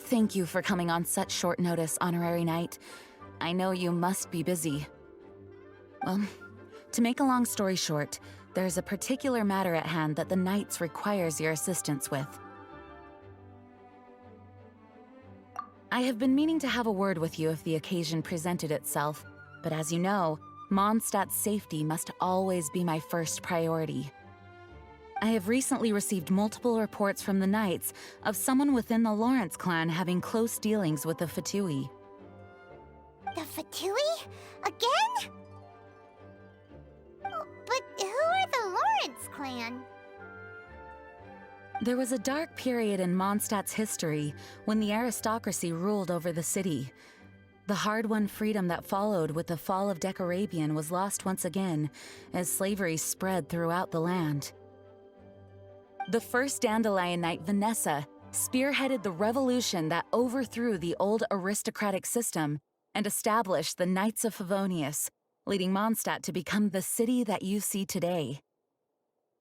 Thank you for coming on such short notice, Honorary Knight. I know you must be busy. Well, to make a long story short, there's a particular matter at hand that the Knights requires your assistance with. I have been meaning to have a word with you if the occasion presented itself, but as you know, Mondstadt's safety must always be my first priority. I have recently received multiple reports from the Knights of someone within the Lawrence clan having close dealings with the Fatui. The Fatui? Again? Oh, but who are the Lawrence clan? There was a dark period in Mondstadt's history when the aristocracy ruled over the city. The hard-won freedom that followed with the fall of Decorabian was lost once again as slavery spread throughout the land. The first Dandelion Knight, Vanessa, spearheaded the revolution that overthrew the old aristocratic system and established the Knights of Favonius, leading Mondstadt to become the city that you see today.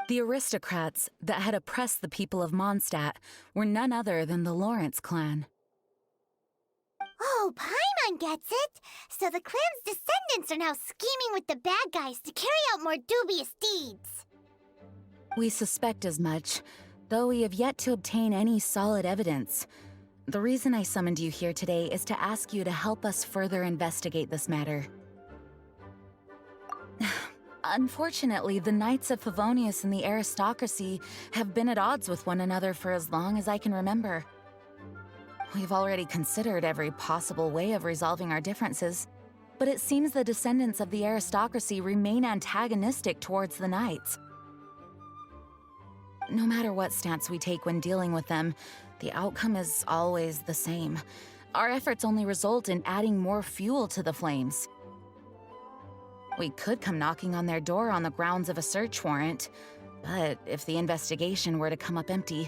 The aristocrats that had oppressed the people of Mondstadt were none other than the Lawrence clan. Oh, Paimon gets it! So the clan's descendants are now scheming with the bad guys to carry out more dubious deeds. We suspect as much, though we have yet to obtain any solid evidence. The reason I summoned you here today is to ask you to help us further investigate this matter. Unfortunately, the Knights of Favonius and the aristocracy have been at odds with one another for as long as I can remember. We've already considered every possible way of resolving our differences, but it seems the descendants of the aristocracy remain antagonistic towards the Knights. No matter what stance we take when dealing with them, the outcome is always the same. Our efforts only result in adding more fuel to the flames. We could come knocking on their door on the grounds of a search warrant, but if the investigation were to come up empty,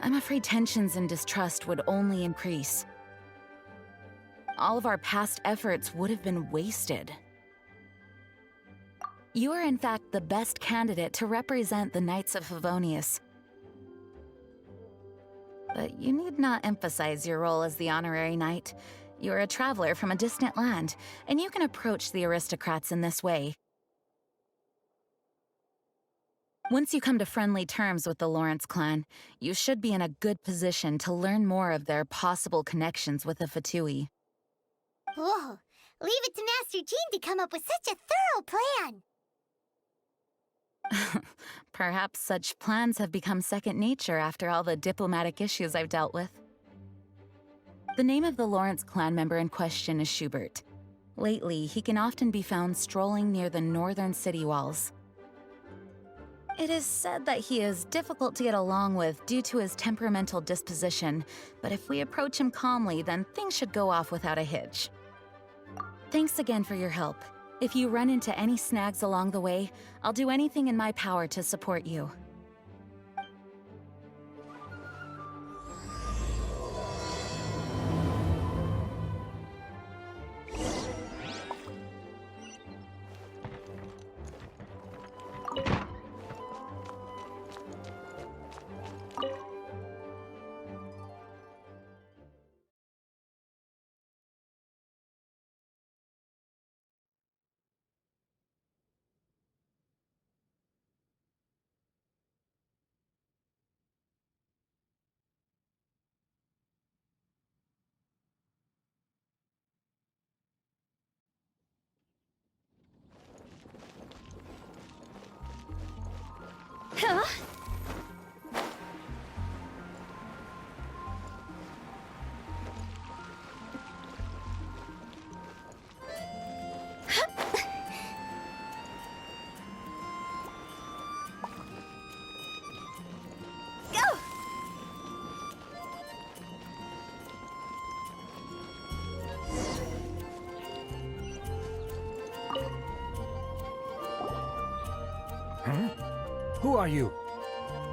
I'm afraid tensions and distrust would only increase. All of our past efforts would have been wasted. You are in fact the best candidate to represent the Knights of Favonius. But you need not emphasize your role as the honorary knight. You are a traveler from a distant land, and you can approach the aristocrats in this way. Once you come to friendly terms with the Lawrence clan, you should be in a good position to learn more of their possible connections with the Fatui. Whoa, leave it to Master Jean to come up with such a thorough plan! Perhaps such plans have become second nature after all the diplomatic issues I've dealt with. The name of the Lawrence clan member in question is Schubert. Lately, he can often be found strolling near the northern city walls. It is said that he is difficult to get along with due to his temperamental disposition, but if we approach him calmly, then things should go off without a hitch. Thanks again for your help. If you run into any snags along the way, I'll do anything in my power to support you. Huh? Go! Huh? Who are you?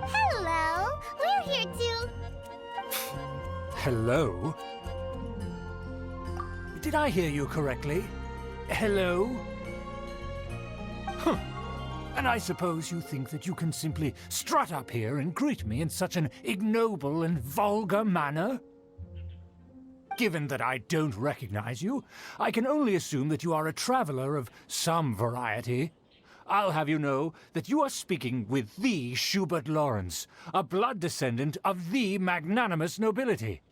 Hello! We're here to... Hello? Did I hear you correctly? Hello? Huh. And I suppose you think that you can simply strut up here and greet me in such an ignoble and vulgar manner? Given that I don't recognize you, I can only assume that you are a traveler of some variety. I'll have you know that you are speaking with the Schubert Lawrence, a blood descendant of the magnanimous nobility.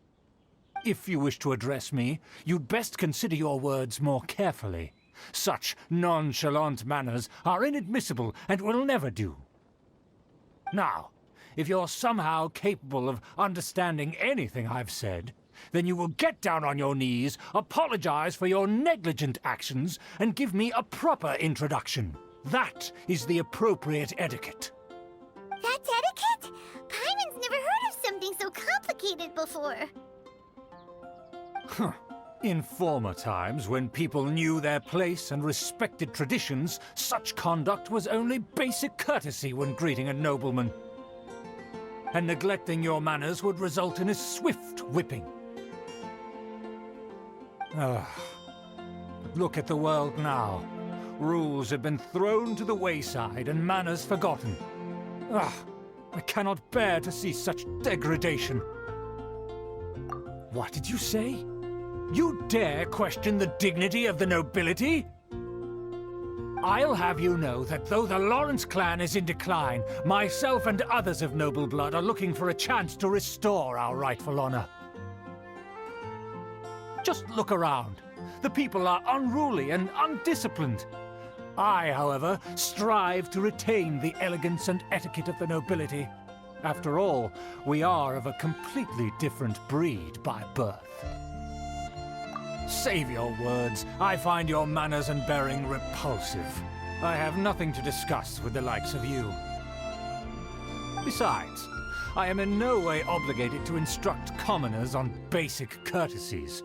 If you wish to address me, you'd best consider your words more carefully. Such nonchalant manners are inadmissible and will never do. Now, if you're somehow capable of understanding anything I've said, then you will get down on your knees, apologize for your negligent actions, and give me a proper introduction. That is the appropriate etiquette. That's etiquette? Paimon's never heard of something so complicated before. In former times, when people knew their place and respected traditions, such conduct was only basic courtesy when greeting a nobleman. And neglecting your manners would result in a swift whipping. Look at the world now. Rules have been thrown to the wayside and manners forgotten. I cannot bear to see such degradation. What did you say? You dare question the dignity of the nobility? I'll have you know that though the Lawrence clan is in decline, myself and others of noble blood are looking for a chance to restore our rightful honor. Just look around. The people are unruly and undisciplined. I, however, strive to retain the elegance and etiquette of the nobility. After all, we are of a completely different breed by birth. Save your words. I find your manners and bearing repulsive. I have nothing to discuss with the likes of you. Besides, I am in no way obligated to instruct commoners on basic courtesies.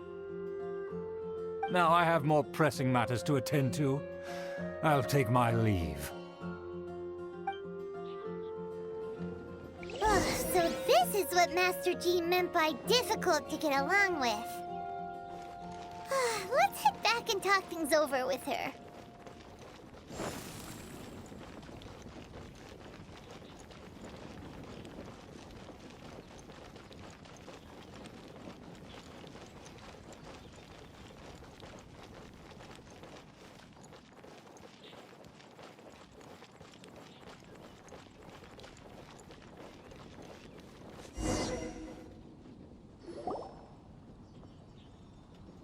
Now I have more pressing matters to attend to. I'll take my leave. So this is what Master Jean meant by difficult to get along with. Let's head back and talk things over with her.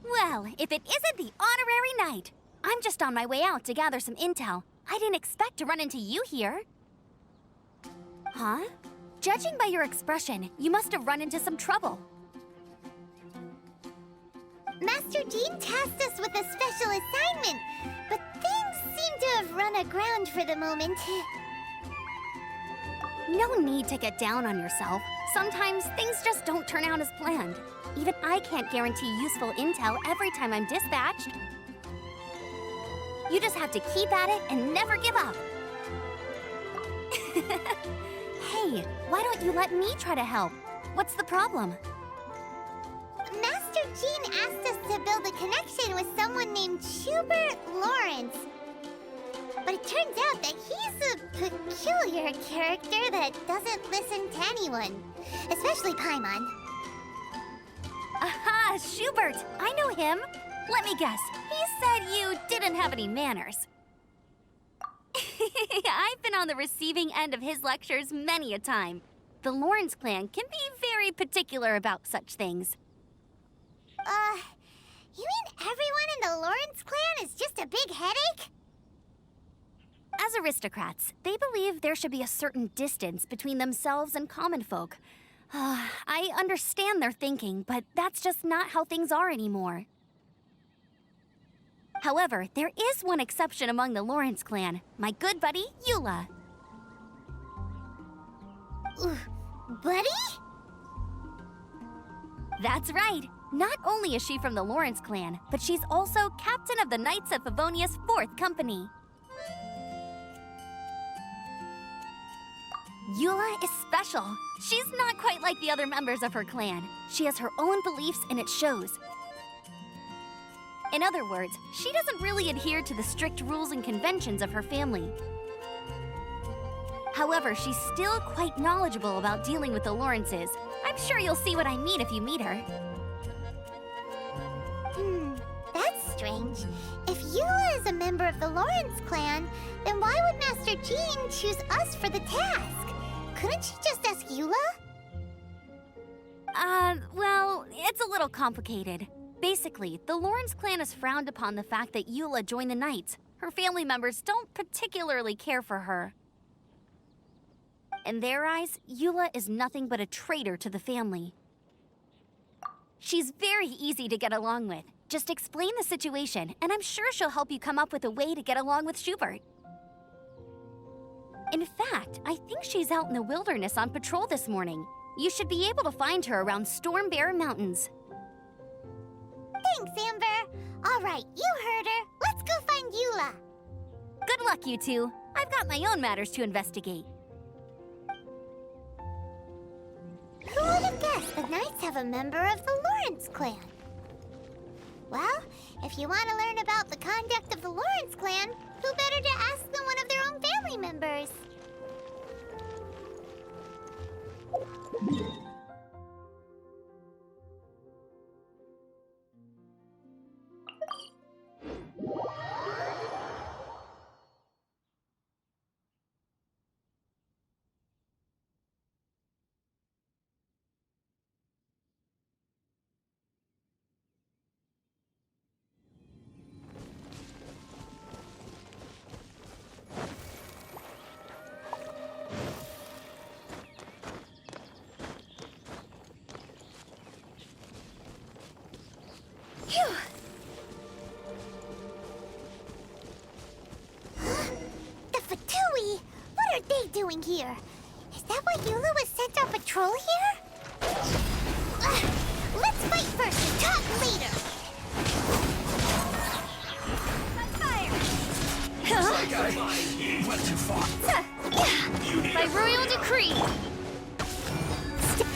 Well, if it isn't the honorary knight! I'm just on my way out to gather some intel. I didn't expect to run into you here. Huh? Judging by your expression, you must have run into some trouble. Master Jean tasked us with a special assignment, but things seem to have run aground for the moment. No need to get down on yourself. Sometimes things just don't turn out as planned. Even I can't guarantee useful intel every time I'm dispatched. You just have to keep at it and never give up. Hey, why don't you let me try to help? What's the problem? Master Jean asked us to build a connection with someone named Schubert Lawrence. But it turns out that he's a peculiar character that doesn't listen to anyone, especially Paimon. Aha, Schubert! I know him. Let me guess. He said you didn't have any manners. I've been on the receiving end of his lectures many a time. The Lawrence clan can be very particular about such things. You mean everyone in the Lawrence clan is just a big headache? As aristocrats, they believe there should be a certain distance between themselves and common folk. I understand their thinking, but that's just not how things are anymore. However, there is one exception among the Lawrence clan, my good buddy, Eula. Buddy? That's right. Not only is she from the Lawrence clan, but she's also captain of the Knights of Favonia's 4th Company. Eula is special. She's not quite like the other members of her clan. She has her own beliefs and it shows. In other words, she doesn't really adhere to the strict rules and conventions of her family. However, she's still quite knowledgeable about dealing with the Lawrences. I'm sure you'll see what I mean if you meet her. strange. If Eula is a member of the Lawrence clan, then why would Master Jean choose us for the task? Couldn't she just ask Eula? Well, it's a little complicated. Basically, the Lawrence clan has frowned upon the fact that Eula joined the Knights. Her family members don't particularly care for her. In their eyes, Eula is nothing but a traitor to the family. She's very easy to get along with. Just explain the situation, and I'm sure she'll help you come up with a way to get along with Schubert. In fact, I think she's out in the wilderness on patrol this morning. You should be able to find her around Storm Bear Mountains. Thanks, Amber. All right, you heard her. Let's go find Eula. Good luck, you two. I've got my own matters to investigate. Who would have guessed the Knights have a member of the Lawrence clan? Well, if you want to learn about the conduct of the Lawrence clan, who better to ask than one of their own family members? The Fatui! What are they doing here? Is that why Eula was sent on patrol here? Let's fight first and talk later! Went too far. By royal decree.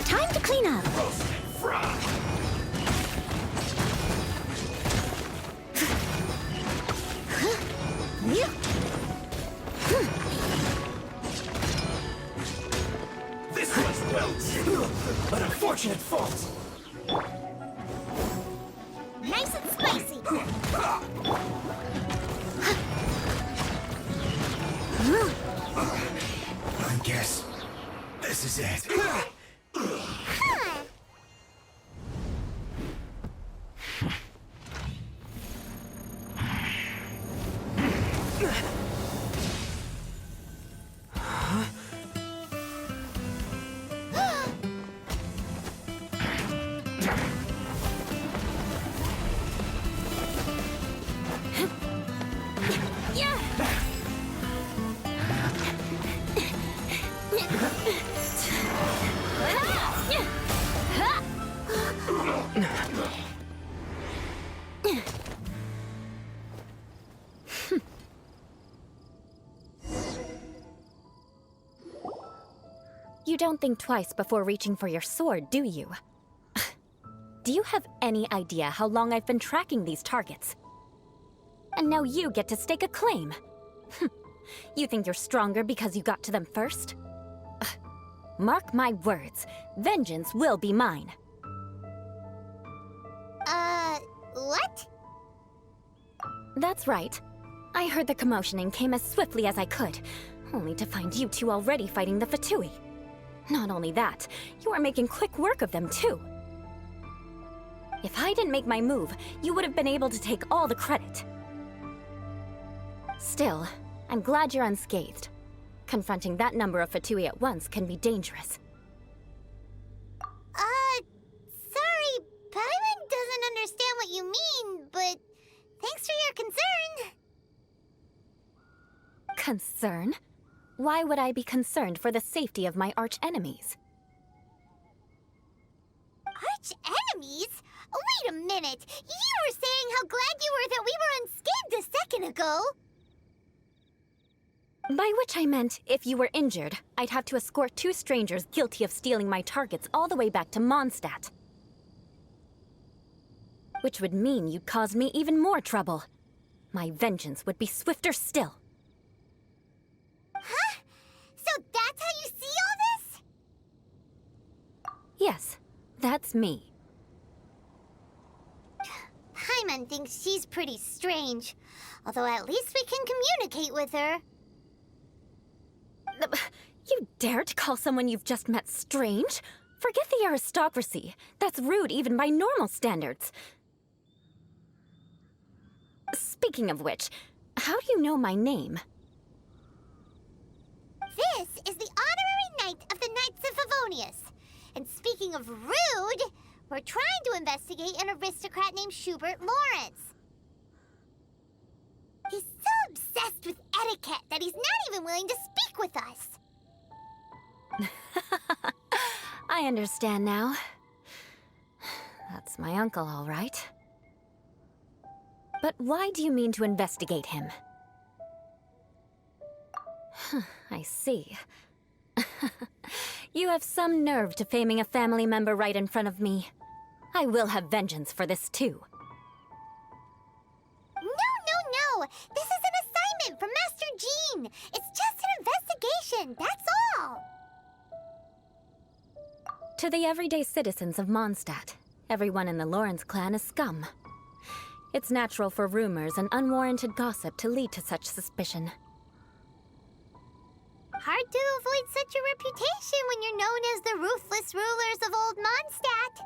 Time to clean up. Roast and fry. This was well, an unfortunate fault. Nice and spicy. I guess this is it. You don't think twice before reaching for your sword, do you? Do you have any idea how long I've been tracking these targets? And now you get to stake a claim. You think you're stronger because you got to them first? Mark my words, vengeance will be mine. What? That's right. I heard the commotion and came as swiftly as I could, only to find you two already fighting the Fatui. Not only that, you are making quick work of them too. If I didn't make my move, you would have been able to take all the credit. Still, I'm glad you're unscathed. Confronting that number of Fatui at once can be dangerous. Sorry, Paimon doesn't understand what you mean, but thanks for your concern. Concern? Why would I be concerned for the safety of my arch-enemies? Arch-enemies? Wait a minute! You were saying how glad you were that we were unscathed a second ago! By which I meant, if you were injured, I'd have to escort two strangers guilty of stealing my targets all the way back to Mondstadt. Which would mean you'd cause me even more trouble. My vengeance would be swifter still. Huh? So that's how you see all this? Yes, that's me. Paimon, clan thinks she's pretty strange. Although at least we can communicate with her. You dare to call someone you've just met strange? Forget the aristocracy. That's rude even by normal standards. Speaking of which, how do you know my name? This is the honorary knight of the Knights of Favonius. And speaking of rude, we're trying to investigate an aristocrat named Schubert Lawrence. He's so obsessed with etiquette that he's not even willing to speak with us. I understand now. That's my uncle, all right. But why do you mean to investigate him? I see. You have some nerve to faming a family member right in front of me. I will have vengeance for this too. No. This is an assignment from Master Jean. It's just an investigation, that's all. To the everyday citizens of Mondstadt, everyone in the Lawrence clan is scum. It's natural for rumors and unwarranted gossip to lead to such suspicion. Hard to avoid such a reputation when you're known as the ruthless rulers of Old Mondstadt.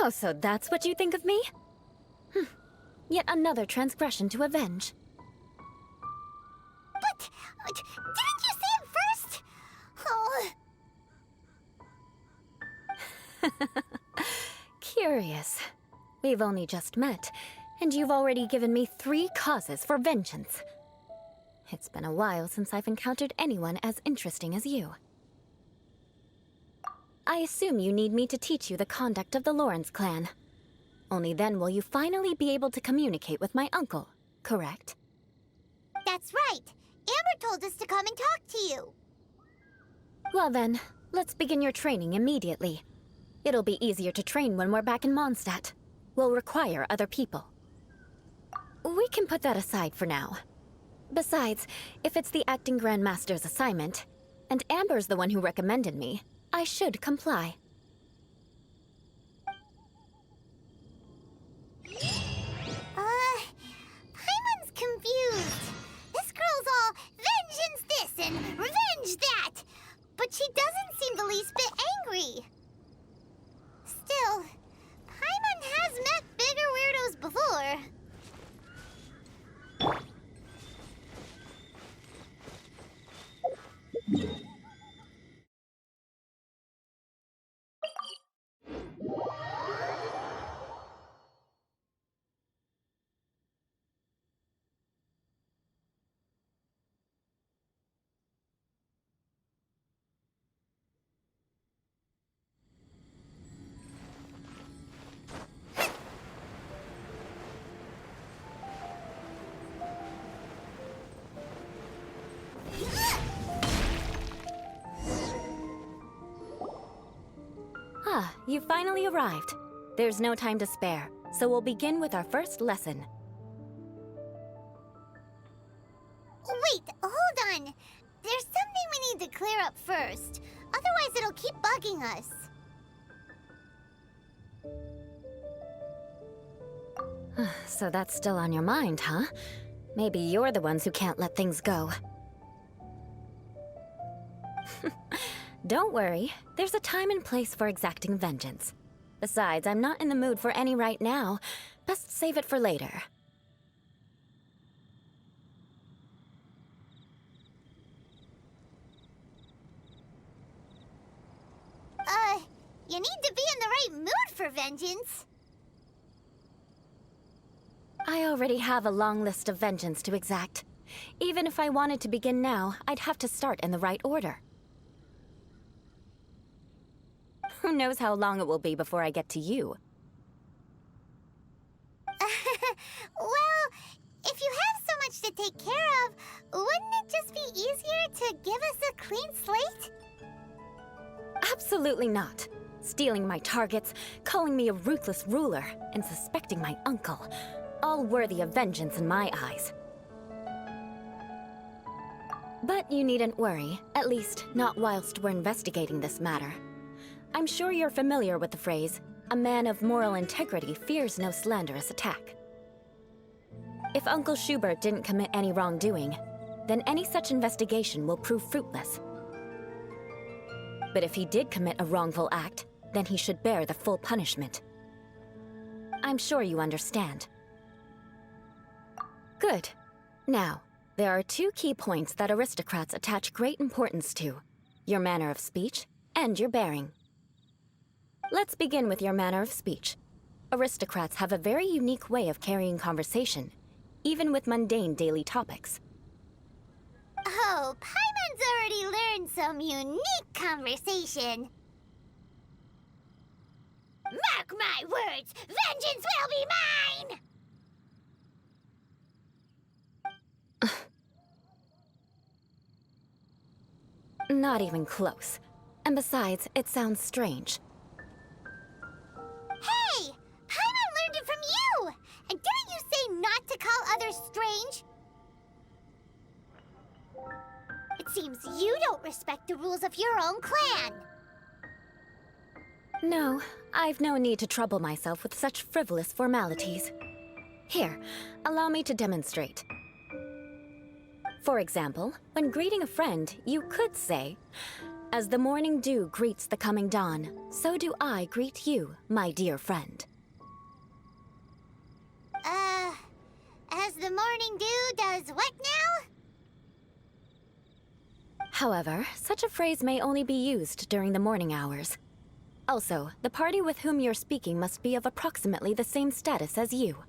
Oh, so that's what you think of me? Yet another transgression to avenge. But didn't you say it first? Oh. Curious. We've only just met, and you've already given me 3 causes for vengeance. It's been a while since I've encountered anyone as interesting as you. I assume you need me to teach you the conduct of the Lawrence clan. Only then will you finally be able to communicate with my uncle, correct? That's right. Amber told us to come and talk to you. Well then, let's begin your training immediately. It'll be easier to train when we're back in Mondstadt. We'll require other people. We can put that aside for now. Besides, if it's the acting Grandmaster's assignment, and Amber's the one who recommended me, I should comply. Paimon's confused. This girl's all vengeance this and revenge that. But she doesn't seem the least bit angry. Still, Paimon has met bigger weirdos before. Ah, you finally arrived. There's no time to spare, so we'll begin with our first lesson. Wait, hold on. There's something we need to clear up first. Otherwise, it'll keep bugging us. So that's still on your mind, huh? Maybe you're the ones who can't let things go. Don't worry, there's a time and place for exacting vengeance. Besides, I'm not in the mood for any right now. Best save it for later. You need to be in the right mood for vengeance. I already have a long list of vengeance to exact. Even if I wanted to begin now, I'd have to start in the right order. Who knows how long it will be before I get to you? Well, if you have so much to take care of, wouldn't it just be easier to give us a clean slate? Absolutely not. Stealing my targets, calling me a ruthless ruler, and suspecting my uncle. All worthy of vengeance in my eyes. But you needn't worry, at least not whilst we're investigating this matter. I'm sure you're familiar with the phrase, "A man of moral integrity fears no slanderous attack." If Uncle Schubert didn't commit any wrongdoing, then any such investigation will prove fruitless. But if he did commit a wrongful act, then he should bear the full punishment. I'm sure you understand. Good. Now, there are two key points that aristocrats attach great importance to: your manner of speech and your bearing. Let's begin with your manner of speech. Aristocrats have a very unique way of carrying conversation, even with mundane daily topics. Oh, Paimon's already learned some unique conversation. Mark my words, vengeance will be mine! Not even close. And besides, it sounds strange. Hey! Paimon learned it from you! And didn't you say not to call others strange? It seems you don't respect the rules of your own clan. No, I've no need to trouble myself with such frivolous formalities. Here, allow me to demonstrate. For example, when greeting a friend, you could say, "As the morning dew greets the coming dawn, so do I greet you, my dear friend." As the morning dew does what now? However, such a phrase may only be used during the morning hours. Also, the party with whom you're speaking must be of approximately the same status as you.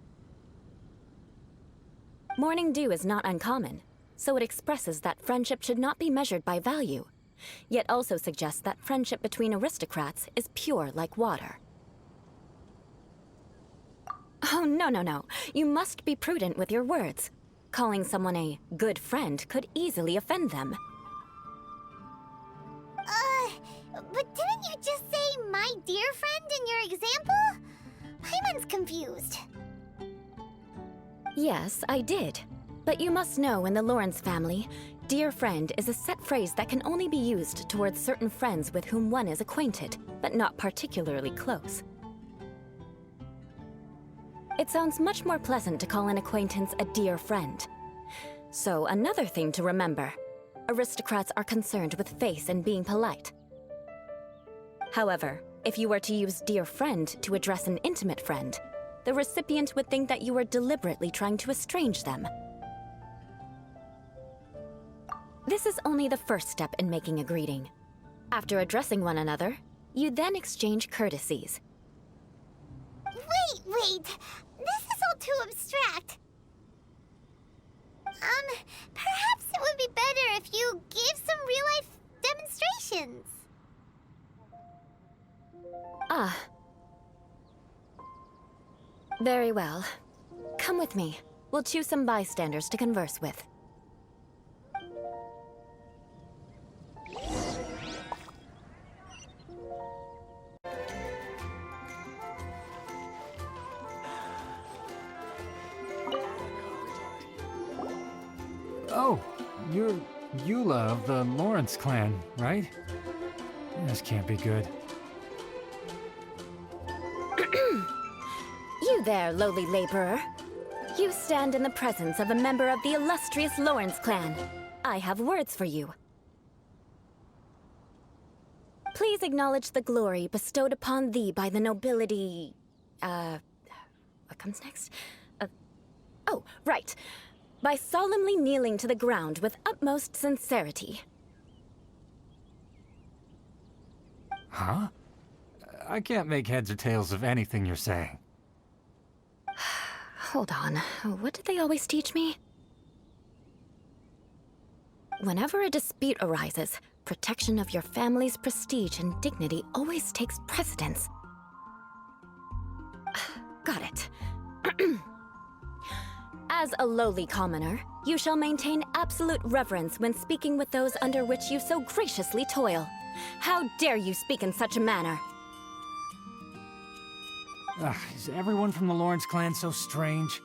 Morning dew is not uncommon, so it expresses that friendship should not be measured by value, yet also suggests that friendship between aristocrats is pure like water. Oh, no. You must be prudent with your words. Calling someone a good friend could easily offend them. But didn't you just say "my dear friend" in your example? Paimon's confused. Yes, I did. But you must know in the Lawrence family, "dear friend" is a set phrase that can only be used towards certain friends with whom one is acquainted, but not particularly close. It sounds much more pleasant to call an acquaintance a dear friend. So another thing to remember, aristocrats are concerned with face and being polite. However, if you were to use "dear friend" to address an intimate friend, the recipient would think that you were deliberately trying to estrange them. This is only the first step in making a greeting. After addressing one another, you then exchange courtesies. Wait! This is all too abstract. Perhaps it would be better if you gave some real-life demonstrations. Ah. Very well. Come with me. We'll choose some bystanders to converse with. Oh, you're Eula of the Lawrence clan, right? This can't be good. You there, lowly laborer. You stand in the presence of a member of the illustrious Lawrence clan. I have words for you. Please acknowledge the glory bestowed upon thee by the nobility... what comes next? Oh, right. By solemnly kneeling to the ground with utmost sincerity. Huh? I can't make heads or tails of anything you're saying. Hold on. What did they always teach me? Whenever a dispute arises, protection of your family's prestige and dignity always takes precedence. Got it. As a lowly commoner, you shall maintain absolute reverence when speaking with those under which you so graciously toil. How dare you speak in such a manner? Is everyone from the Lawrence clan so strange?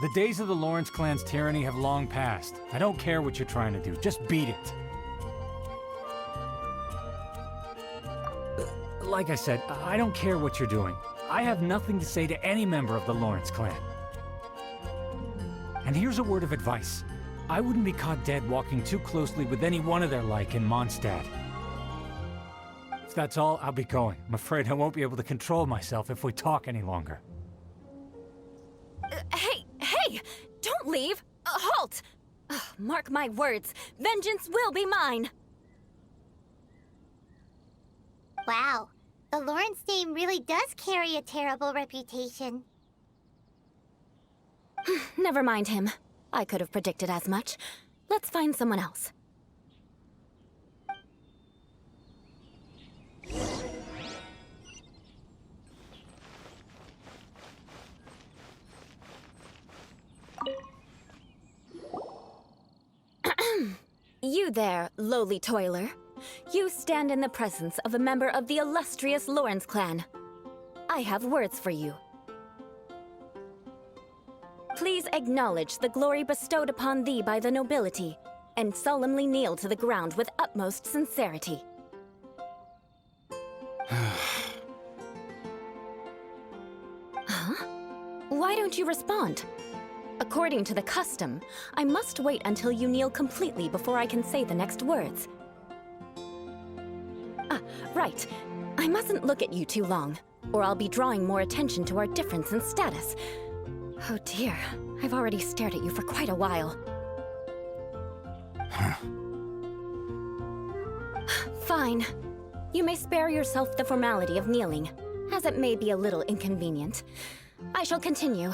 The days of the Lawrence clan's tyranny have long passed. I don't care what you're trying to do, just beat it. Like I said, I don't care what you're doing. I have nothing to say to any member of the Lawrence clan. And here's a word of advice. I wouldn't be caught dead walking too closely with any one of their like in Mondstadt. If that's all, I'll be going. I'm afraid I won't be able to control myself if we talk any longer. Hey! Don't leave! Halt! Ugh, mark my words, vengeance will be mine! Wow, the Lawrence name really does carry a terrible reputation. Never mind him. I could have predicted as much. Let's find someone else. You there, lowly toiler. You stand in the presence of a member of the illustrious Lawrence clan. I have words for you. Please acknowledge the glory bestowed upon thee by the nobility, and solemnly kneel to the ground with utmost sincerity. Huh? Why don't you respond? According to the custom, I must wait until you kneel completely before I can say the next words. Right. I mustn't look at you too long, or I'll be drawing more attention to our difference in status. Oh dear, I've already stared at you for quite a while. Fine. You may spare yourself the formality of kneeling, as it may be a little inconvenient. I shall continue.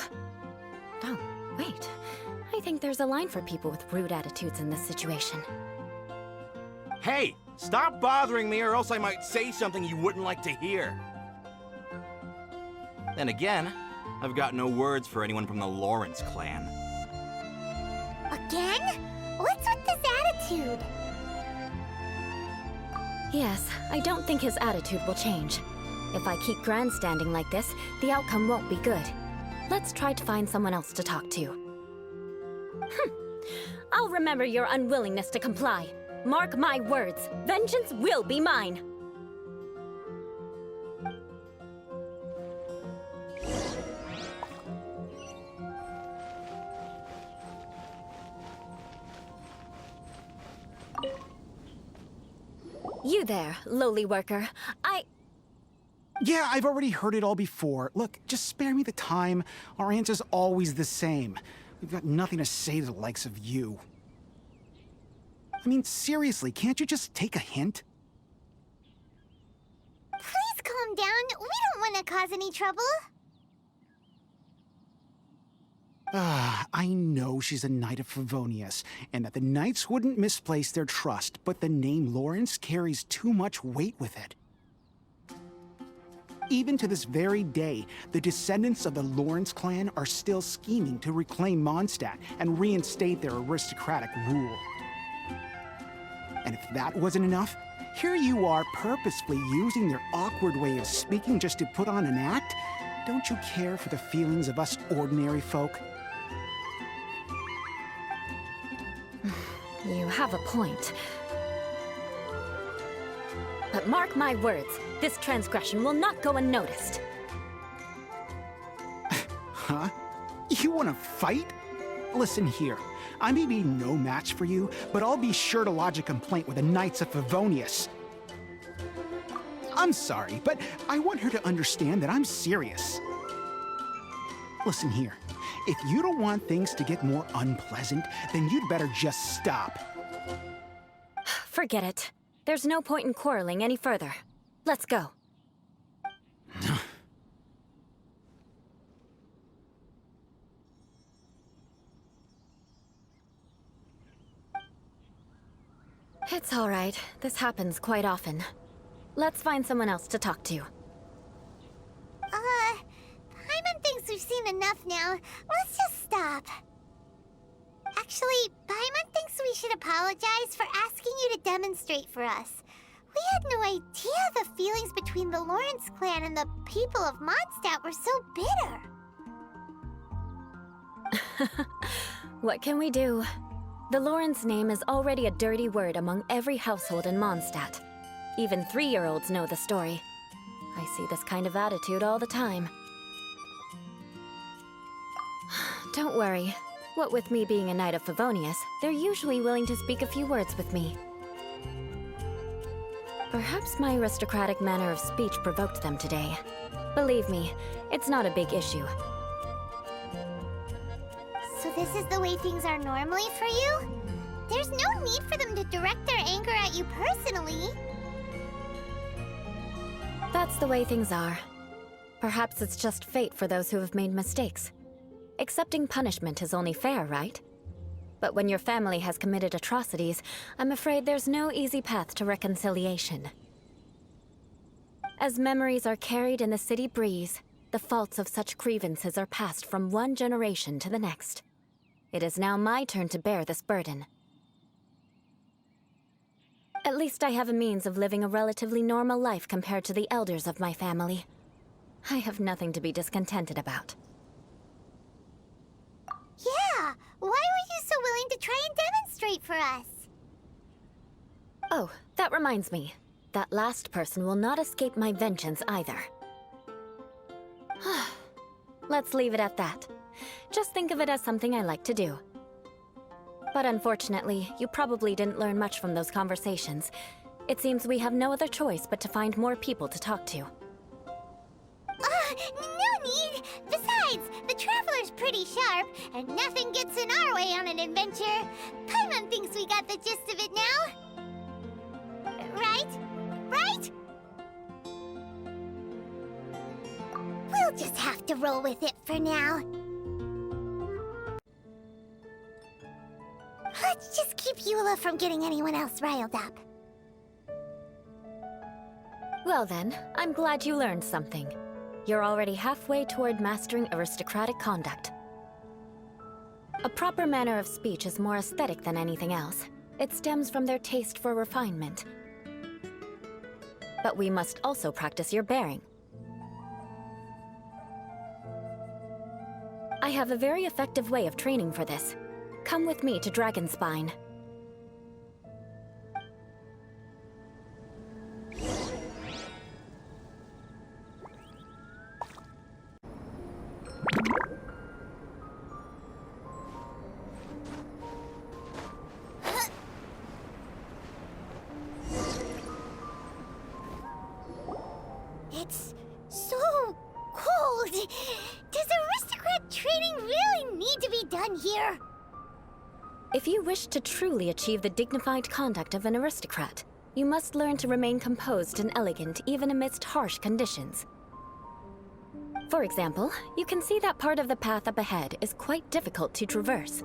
Oh, wait. I think there's a line for people with rude attitudes in this situation. Hey! Stop bothering me or else I might say something you wouldn't like to hear. Then again, I've got no words for anyone from the Lawrence clan. Again? What's with this attitude? Yes, I don't think his attitude will change. If I keep grandstanding like this, the outcome won't be good. Let's try to find someone else to talk to. I'll remember your unwillingness to comply. Mark my words, vengeance will be mine! You there, lowly worker. Yeah, I've already heard it all before. Look, just spare me the time. Our answer's always the same. We've got nothing to say to the likes of you. I mean, seriously, can't you just take a hint? Please calm down. We don't want to cause any trouble. I know she's a knight of Favonius, and that the knights wouldn't misplace their trust, but the name Lawrence carries too much weight with it. Even to this very day, the descendants of the Lawrence clan are still scheming to reclaim Mondstadt and reinstate their aristocratic rule. And if that wasn't enough, here you are purposefully using their awkward way of speaking just to put on an act? Don't you care for the feelings of us ordinary folk? You have a point. But mark my words, this transgression will not go unnoticed. Huh? You want to fight? Listen here. I may be no match for you, but I'll be sure to lodge a complaint with the Knights of Favonius. I'm sorry, but I want her to understand that I'm serious. Listen here. If you don't want things to get more unpleasant, then you'd better just stop. Forget it. There's no point in quarreling any further. Let's go. It's all right. This happens quite often. Let's find someone else to talk to. Paimon thinks we've seen enough now. Let's just stop. Actually, Paimon thinks we should apologize for asking you to demonstrate for us. We had no idea the feelings between the Lawrence clan and the people of Mondstadt were so bitter. What can we do? The Lawrence name is already a dirty word among every household in Mondstadt. Even 3-year-olds know the story. I see this kind of attitude all the time. Don't worry. What with me being a Knight of Favonius, they're usually willing to speak a few words with me. Perhaps my aristocratic manner of speech provoked them today. Believe me, it's not a big issue. So this is the way things are normally for you? There's no need for them to direct their anger at you personally. That's the way things are. Perhaps it's just fate for those who have made mistakes. Accepting punishment is only fair, right? But when your family has committed atrocities, I'm afraid there's no easy path to reconciliation. As memories are carried in the city breeze, the faults of such grievances are passed from one generation to the next. It is now my turn to bear this burden. At least I have a means of living a relatively normal life compared to the elders of my family. I have nothing to be discontented about. Yeah, why were you so willing to try and demonstrate for us? Oh, that reminds me. That last person will not escape my vengeance either. Let's leave it at that. Just think of it as something I like to do. But unfortunately, you probably didn't learn much from those conversations. It seems we have no other choice but to find more people to talk to. No need! Besides, the Traveler's pretty sharp, and nothing gets in our way on an adventure. Paimon thinks we got the gist of it now. Right? Right? We'll just have to roll with it for now. Let's just keep Eula from getting anyone else riled up. Well then, I'm glad you learned something. You're already halfway toward mastering aristocratic conduct. A proper manner of speech is more aesthetic than anything else. It stems from their taste for refinement. But we must also practice your bearing. I have a very effective way of training for this. Come with me to Dragonspine. It's so cold. Does aristocrat training really need to be done here? If you wish to truly achieve the dignified conduct of an aristocrat, you must learn to remain composed and elegant even amidst harsh conditions. For example, you can see that part of the path up ahead is quite difficult to traverse.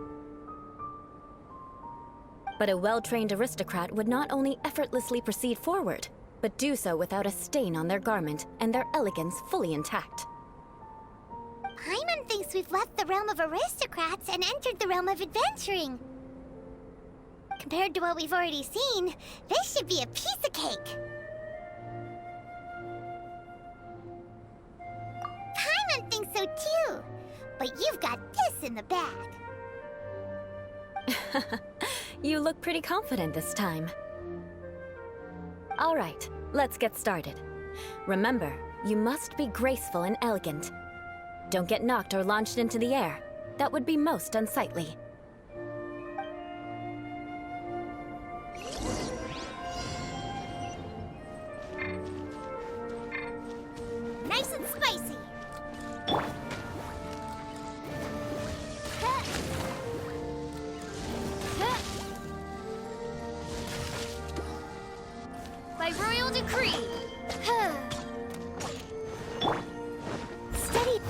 But a well-trained aristocrat would not only effortlessly proceed forward, but do so without a stain on their garment and their elegance fully intact. Paimon thinks we've left the realm of aristocrats and entered the realm of adventuring. Compared to what we've already seen, this should be a piece of cake. Paimon thinks so too, but you've got this in the bag. You look pretty confident this time. All right, let's get started. Remember, you must be graceful and elegant. Don't get knocked or launched into the air. That would be most unsightly. Nice and spicy. By royal decree. Steady.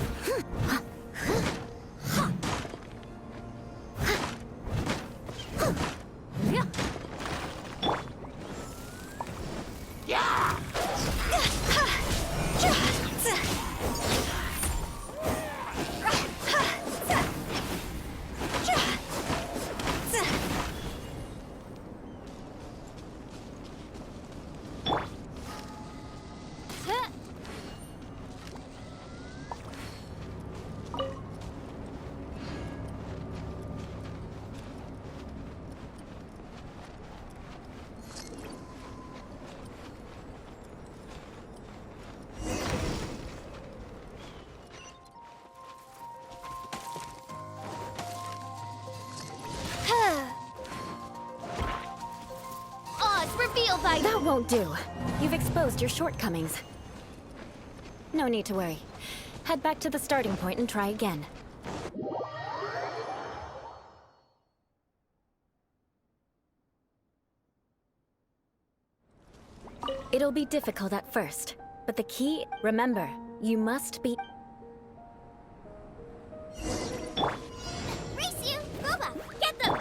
won't do. You've exposed your shortcomings. No need to worry. Head back to the starting point and try again. It'll be difficult at first, but the key, remember, you must be... Race you! Boba! Get them!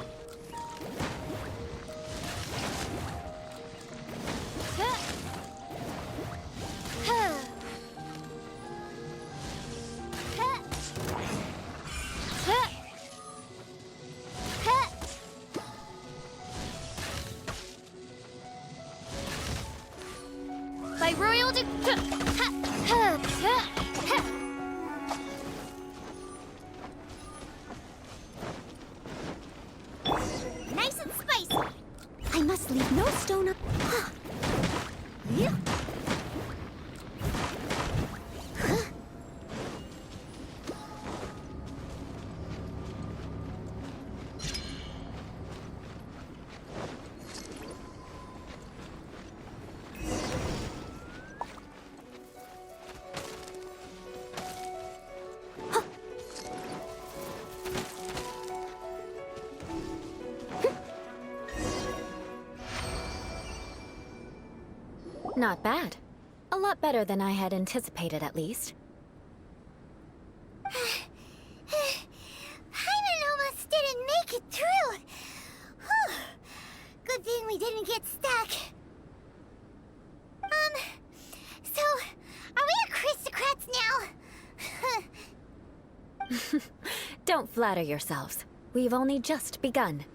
By royal Nice and spicy! I must leave no stone up. Yeah. Not bad. A lot better than I had anticipated, at least. Paimon almost didn't make it through. Whew. Good thing we didn't get stuck. So, are we aristocrats now? Don't flatter yourselves. We've only just begun.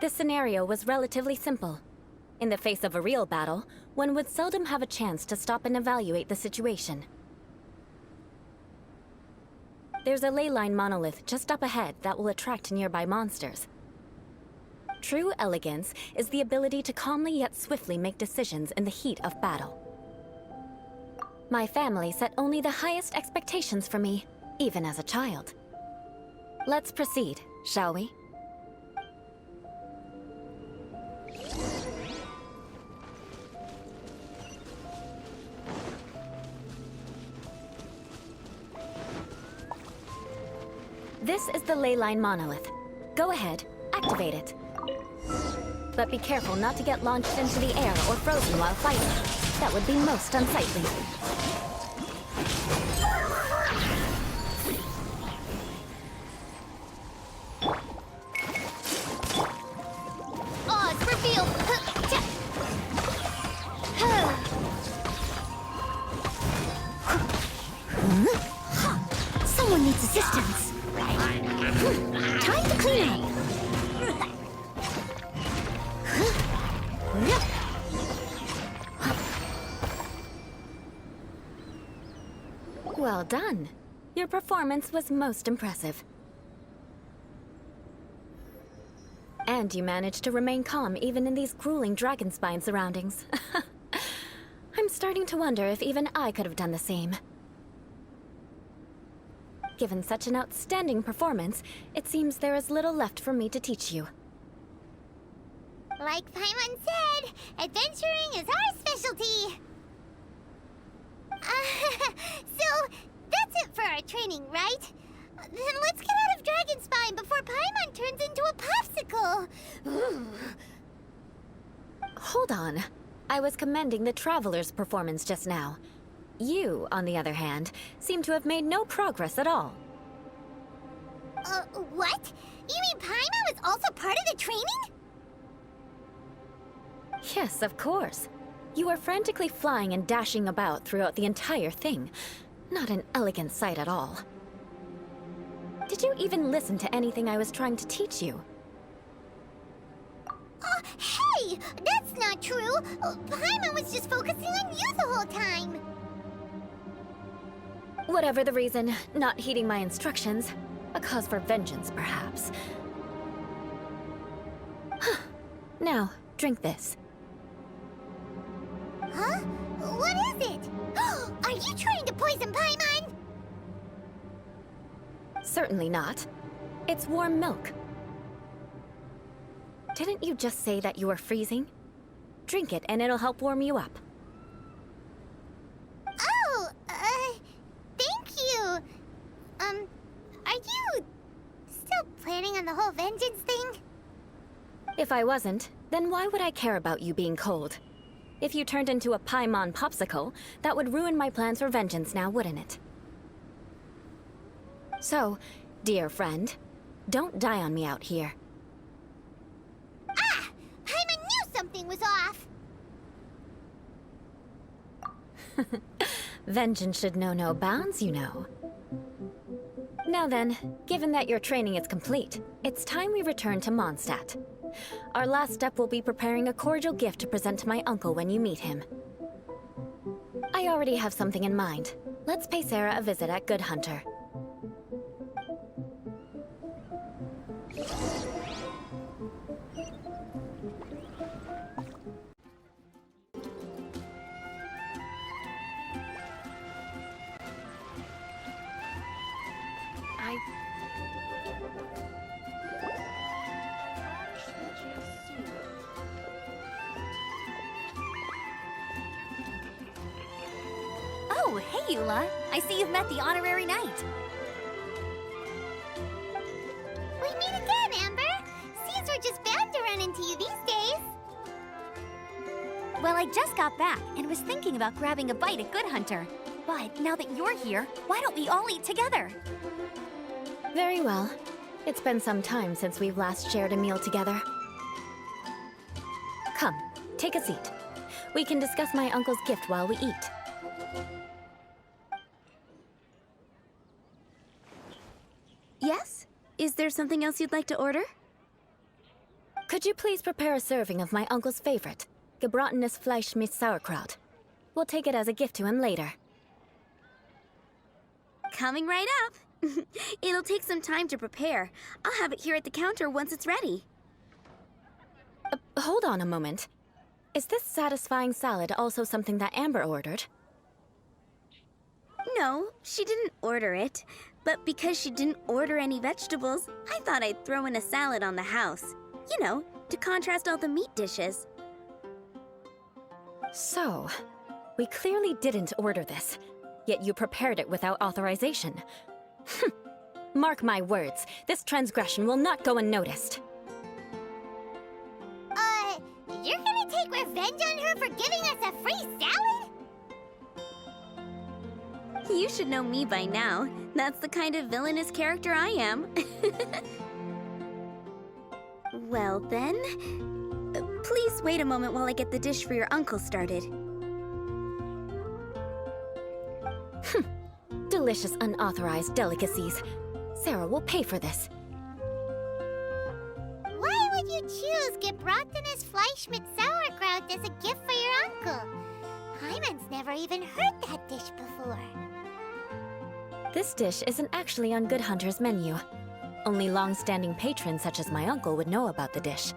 This scenario was relatively simple. In the face of a real battle, one would seldom have a chance to stop and evaluate the situation. There's a ley line monolith just up ahead that will attract nearby monsters. True elegance is the ability to calmly yet swiftly make decisions in the heat of battle. My family set only the highest expectations for me, even as a child. Let's proceed, shall we? This is the ley line monolith. Go ahead, activate it. But be careful not to get launched into the air or frozen while fighting. That would be most unsightly. Oz, reveal! Someone needs assistance. Time to clean up. Well done. Your performance was most impressive. And you managed to remain calm even in these grueling dragon spine surroundings. I'm starting to wonder if even I could have done the same. Given such an outstanding performance, it seems there is little left for me to teach you. Like Paimon said, adventuring is our specialty. So, that's it for our training, right? Then let's get out of Dragonspine before Paimon turns into a popsicle. Hold on. I was commending the Traveler's performance just now. You, on the other hand, seem to have made no progress at all. What? You mean Paimon was also part of the training? Yes, of course. You were frantically flying and dashing about throughout the entire thing. Not an elegant sight at all. Did you even listen to anything I was trying to teach you? Hey! That's not true! Paimon was just focusing on you the whole time! Whatever the reason, not heeding my instructions. A cause for vengeance, perhaps. Now, drink this. Huh? What is it? Are you trying to poison Paimon? Certainly not. It's warm milk. Didn't you just say that you were freezing? drink it and it'll help warm you up. Oh, thank you. Are you still planning on the whole vengeance thing? If I wasn't, then why would I care about you being cold? If you turned into a Paimon popsicle, that would ruin my plans for vengeance now, wouldn't it? So, dear friend, don't die on me out here. Ah! Paimon knew something was off! Vengeance should know no bounds, you know. Now then, given that your training is complete, it's time we return to Mondstadt. Our last step will be preparing a cordial gift to present to my uncle when you meet him. I already have something in mind. Let's pay Sarah a visit at Good Hunter. Oh, hey, Eula. I see you've met the honorary knight. We meet again, Amber! Seems we're just bound to run into you these days. Well, I just got back and was thinking about grabbing a bite at Good Hunter. But now that you're here, why don't we all eat together? Very well. It's been some time since we've last shared a meal together. Come, take a seat. We can discuss my uncle's gift while we eat. Yes? Is there something else you'd like to order? Could you please prepare a serving of my uncle's favorite, gebratenes Fleisch mit Sauerkraut? We'll take it as a gift to him later. Coming right up. It'll take some time to prepare. I'll have it here at the counter once it's ready. Hold on a moment. Is this satisfying salad also something that Amber ordered? No, she didn't order it. But because she didn't order any vegetables, I thought I'd throw in a salad on the house. You know, to contrast all the meat dishes. So, we clearly didn't order this, yet you prepared it without authorization. Mark my words, this transgression will not go unnoticed. You're gonna take revenge on her for giving us a free salad? You should know me by now. That's the kind of villainous character I am. Well then, please wait a moment while I get the dish for your uncle started. Delicious unauthorized delicacies. Sarah will pay for this. Why would you choose gebratenes Fleisch mit Sauerkraut as a gift for your uncle? Paimon's never even heard that dish before. This dish isn't actually on Good Hunter's menu. Only long-standing patrons such as my uncle would know about the dish.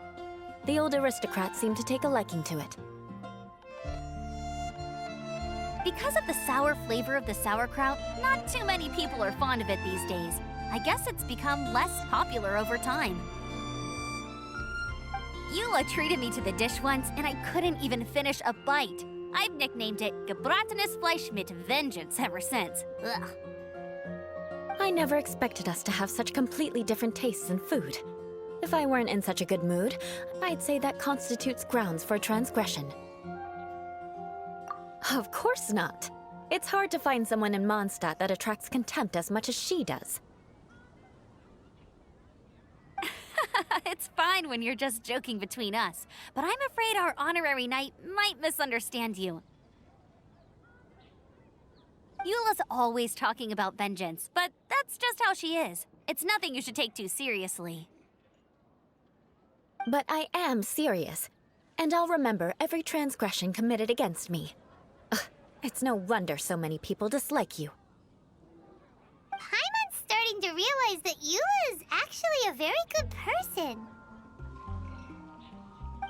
The old aristocrat seemed to take a liking to it. Because of the sour flavor of the sauerkraut, not too many people are fond of it these days. I guess it's become less popular over time. Eula treated me to the dish once, and I couldn't even finish a bite. I've nicknamed it gebratenes Fleisch mit Vengeance ever since. Ugh. I never expected us to have such completely different tastes in food. If I weren't in such a good mood, I'd say that constitutes grounds for transgression. Of course not. It's hard to find someone in Mondstadt that attracts contempt as much as she does. It's fine when you're just joking between us, but I'm afraid our honorary knight might misunderstand you. Eula's always talking about vengeance, but that's just how she is. It's nothing you should take too seriously. But I am serious, and I'll remember every transgression committed against me. Ugh, it's no wonder so many people dislike you. Paimon's starting to realize that Eula is actually a very good person.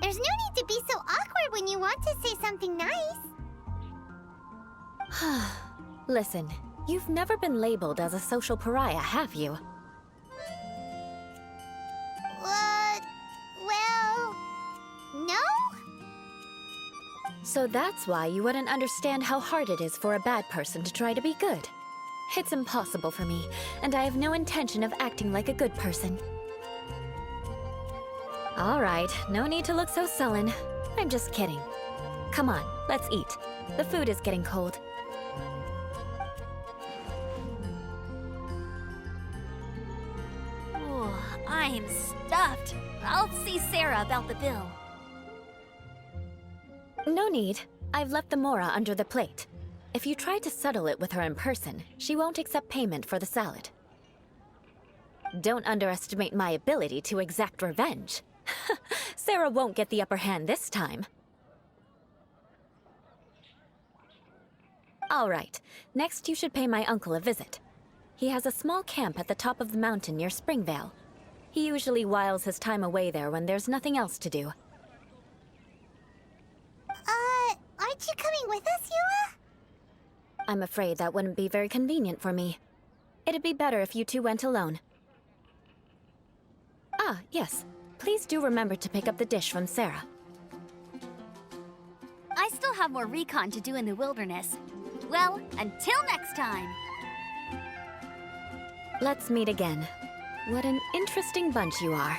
There's no need to be so awkward when you want to say something nice. Listen, you've never been labeled as a social pariah, have you? Well, no? So that's why you wouldn't understand how hard it is for a bad person to try to be good. It's impossible for me, and I have no intention of acting like a good person. All right, no need to look so sullen. I'm just kidding. Come on, let's eat. The food is getting cold. Ooh, I'm stuffed. I'll see Sarah about the bill. No need. I've left the mora under the plate. If you try to settle it with her in person, she won't accept payment for the salad. Don't underestimate my ability to exact revenge. Sarah won't get the upper hand this time. All right, next you should pay my uncle a visit. He has a small camp at the top of the mountain near Springvale. He usually whiles his time away there when there's nothing else to do. Aren't you coming with us, Eula? I'm afraid that wouldn't be very convenient for me. It'd be better if you two went alone. Ah, yes. Please do remember to pick up the dish from Sarah. I still have more recon to do in the wilderness. Well, until next time. Let's meet again. What an interesting bunch you are.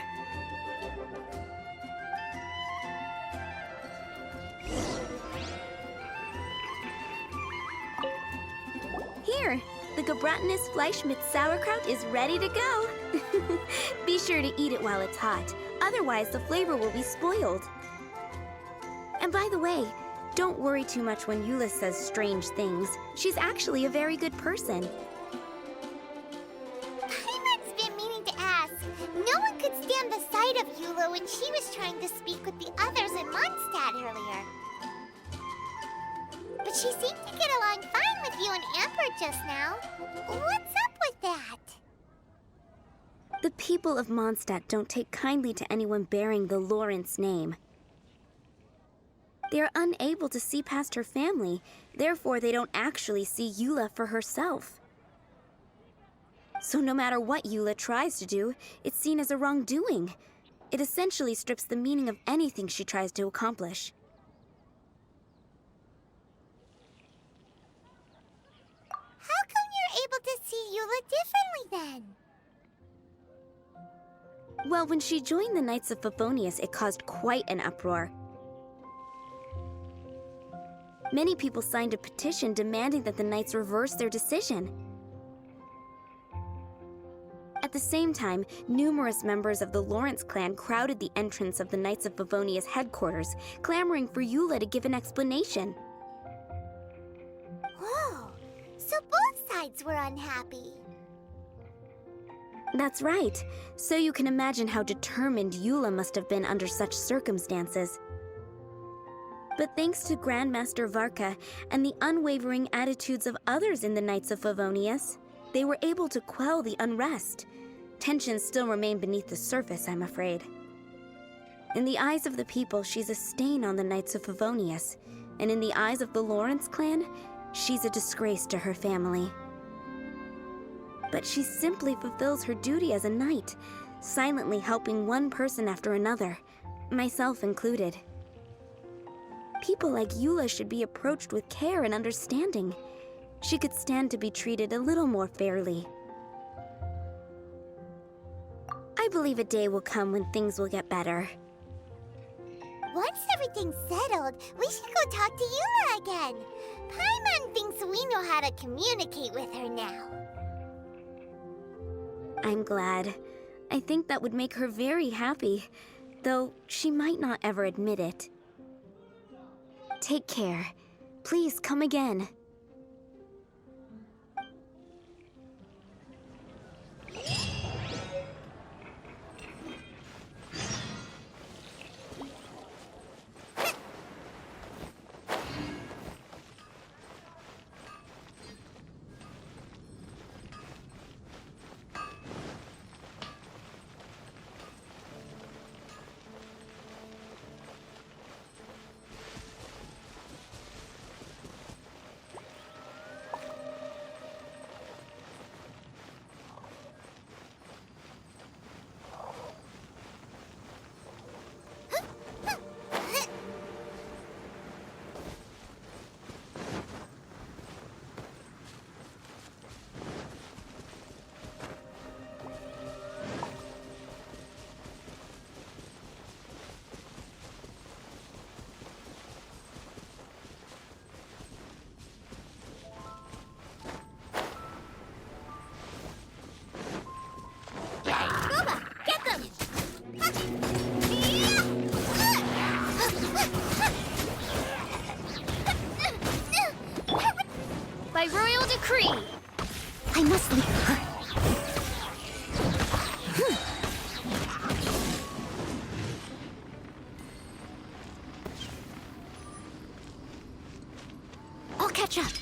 Here, the Gebratinus Fleischmitz sauerkraut is ready to go. Be sure to eat it while it's hot, otherwise the flavor will be spoiled. And by the way, don't worry too much when Eula says strange things. She's actually a very good person. Paimon's been meaning to ask. No one could stand the sight of Eula when she was trying to speak with the others in Mondstadt earlier. But she seemed to get along fine with you and Amber just now. What's up with that? The people of Mondstadt don't take kindly to anyone bearing the Lawrence name. They are unable to see past her family, therefore they don't actually see Eula for herself. So no matter what Eula tries to do, it's seen as a wrongdoing. It essentially strips the meaning of anything she tries to accomplish. How come you're able to see Eula differently then? Well, when she joined the Knights of Favonius, it caused quite an uproar. Many people signed a petition demanding that the Knights reverse their decision. At the same time, numerous members of the Lawrence clan crowded the entrance of the Knights of Favonius headquarters, clamoring for Eula to give an explanation. Whoa, so both sides were unhappy. That's right. So you can imagine how determined Eula must have been under such circumstances. But thanks to Grandmaster Varka and the unwavering attitudes of others in the Knights of Favonius, they were able to quell the unrest. Tensions still remain beneath the surface, I'm afraid. In the eyes of the people, she's a stain on the Knights of Favonius, and in the eyes of the Lawrence clan, she's a disgrace to her family. But she simply fulfills her duty as a knight, silently helping one person after another, myself included. People like Eula should be approached with care and understanding. She could stand to be treated a little more fairly. I believe a day will come when things will get better. Once everything's settled, we should go talk to Eula again. Paimon thinks we know how to communicate with her now. I'm glad. I think that would make her very happy, though she might not ever admit it. Take care. Please come again. decree! I must leave her. I'll catch up.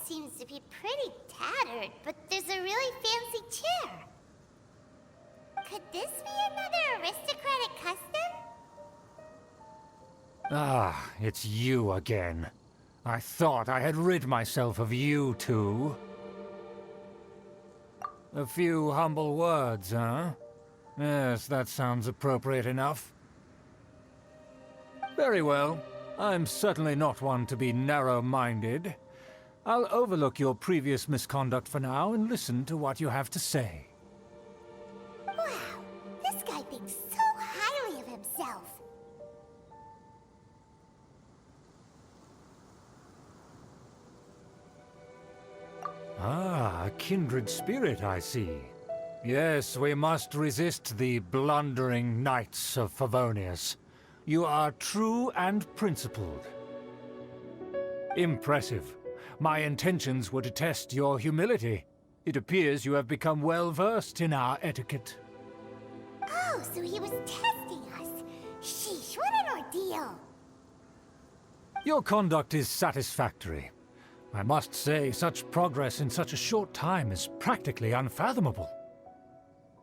Seems to be pretty tattered, but there's a really fancy chair. Could this be another aristocratic custom? Ah, it's you again. I thought I had rid myself of you two. A few humble words, huh? Yes, that sounds appropriate enough. Very well. I'm certainly not one to be narrow-minded. I'll overlook your previous misconduct for now and listen to what you have to say. Wow, this guy thinks so highly of himself. Ah, a kindred spirit, I see. Yes, we must resist the blundering knights of Favonius. You are true and principled. Impressive. My intentions were to test your humility. It appears you have become well-versed in our etiquette. Oh, so he was testing us. Sheesh, what an ordeal. Your conduct is satisfactory. I must say, such progress in such a short time is practically unfathomable.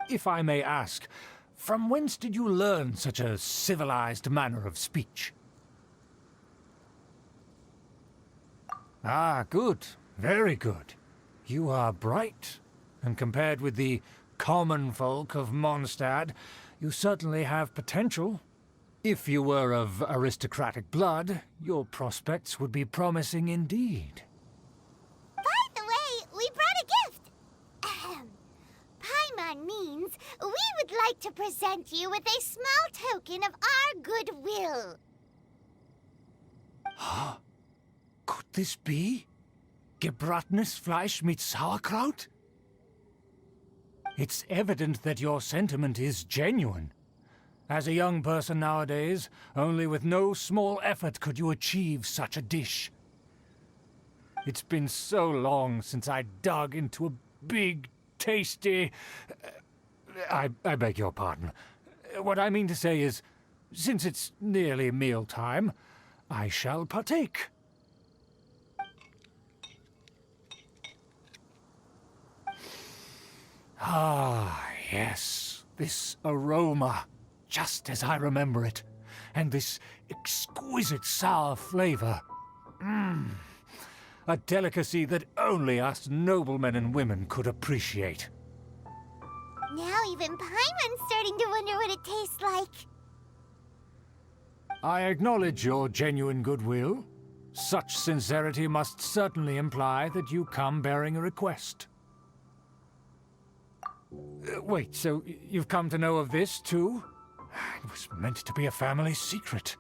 If I may ask, from whence did you learn such a civilized manner of speech? Ah, good. Very good. You are bright, and compared with the common folk of Mondstadt, you certainly have potential. If you were of aristocratic blood, your prospects would be promising indeed. By the way, we brought a gift. Ahem. Paimon means we would like to present you with a small token of our goodwill. Huh? Could this be? Gebratenes Fleisch mit Sauerkraut? It's evident that your sentiment is genuine. As a young person nowadays, only with no small effort could you achieve such a dish. It's been so long since I dug into a big, tasty... I beg your pardon. What I mean to say is, since it's nearly mealtime, I shall partake. Ah, yes, this aroma, just as I remember it, and this exquisite sour flavor. A delicacy that only us noblemen and women could appreciate. Now even Paimon's starting to wonder what it tastes like. I acknowledge your genuine goodwill. Such sincerity must certainly imply that you come bearing a request. Wait, so you've come to know of this, too? It was meant to be a family secret.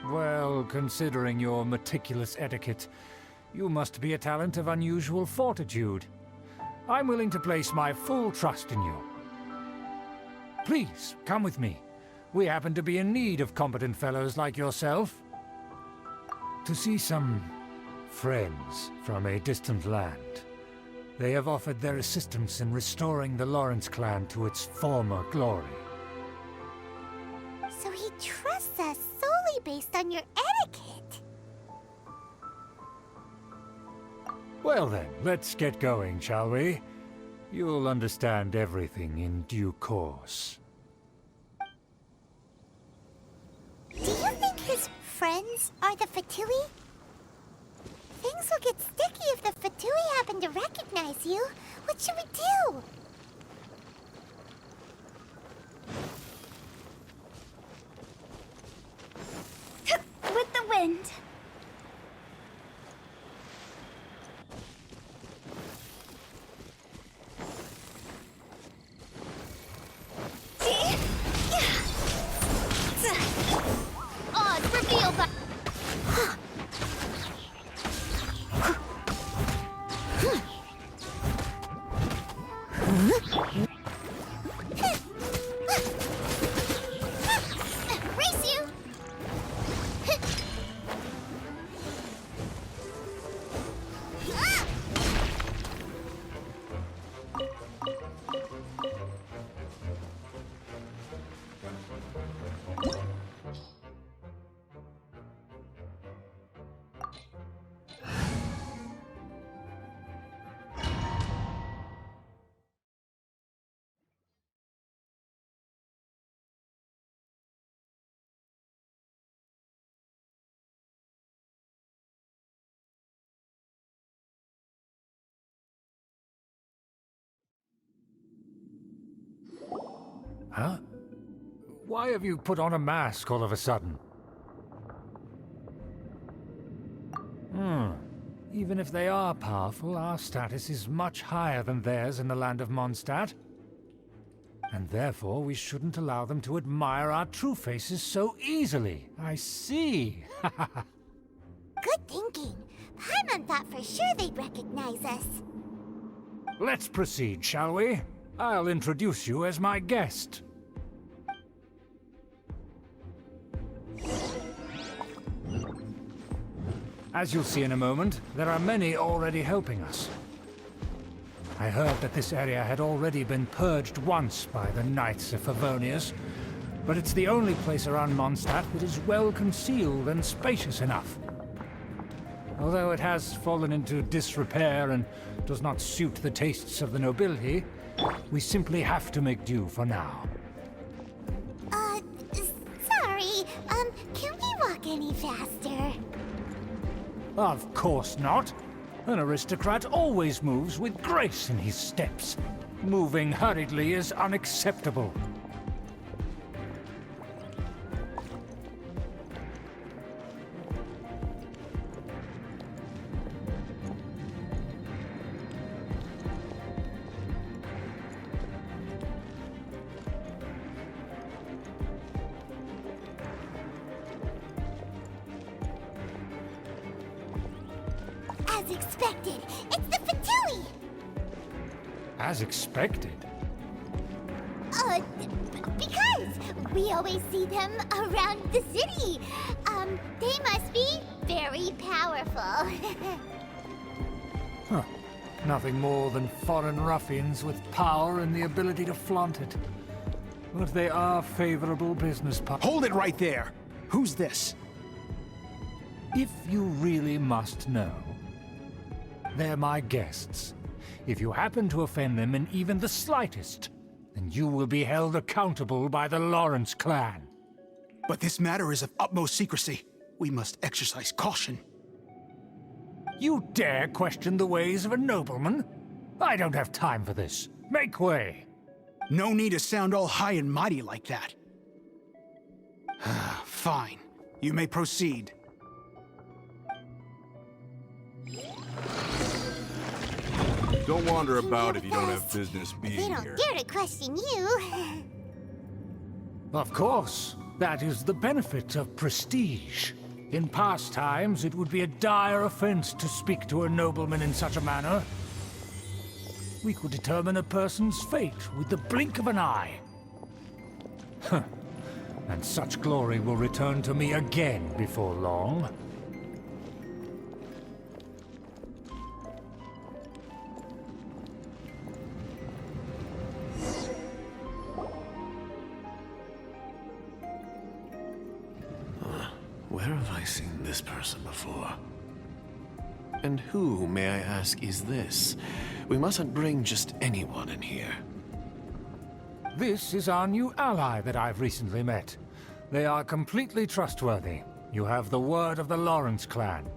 Well, considering your meticulous etiquette, you must be a talent of unusual fortitude. I'm willing to place my full trust in you. Please, come with me. We happen to be in need of competent fellows like yourself. To see some friends from a distant land. They have offered their assistance in restoring the Lawrence clan to its former glory. So he trusts us solely based on your etiquette. Well then, let's get going, shall we? You'll understand everything in due course. Do you think his friends are the Fatui? They Things will get sticky if the Fatui happen to recognize you. What should we do? With the wind. Odds revealed by... Race you! Huh? Why have you put on a mask all of a sudden? Even if they are powerful, our status is much higher than theirs in the land of Mondstadt. And therefore, we shouldn't allow them to admire our true faces so easily. I see. Good thinking. Paimon thought for sure they'd recognize us. Let's proceed, shall we? I'll introduce you as my guest. As you'll see in a moment, there are many already helping us. I heard that this area had already been purged once by the Knights of Favonius, but it's the only place around Mondstadt that is well concealed and spacious enough. Although it has fallen into disrepair and does not suit the tastes of the nobility, we simply have to make do for now. Sorry, can we walk any faster? Of course not. An aristocrat always moves with grace in his steps. Moving hurriedly is unacceptable. As expected, it's the Fatui! As expected. Because we always see them around the city. They must be very powerful. Huh. Nothing more than foreign ruffians with power and the ability to flaunt it. But they are favorable business partners. Hold it right there! Who's this? If you really must know, they're my guests. If you happen to offend them in even the slightest, then you will be held accountable by the Lawrence clan. But this matter is of utmost secrecy. We must exercise caution. You dare question the ways of a nobleman? I don't have time for this. Make way. No need to sound all high and mighty like that. Fine. You may proceed. Don't wander about if you don't have business They being don't here. dare to question you. Of course. That is the benefit of prestige. In past times, it would be a dire offense to speak to a nobleman in such a manner. We could determine a person's fate with the blink of an eye. Huh. And such glory will return to me again before long. Where have I seen this person before? And who, may I ask, is this? We mustn't bring just anyone in here. This is our new ally that I've recently met. They are completely trustworthy. You have the word of the Lawrence clan.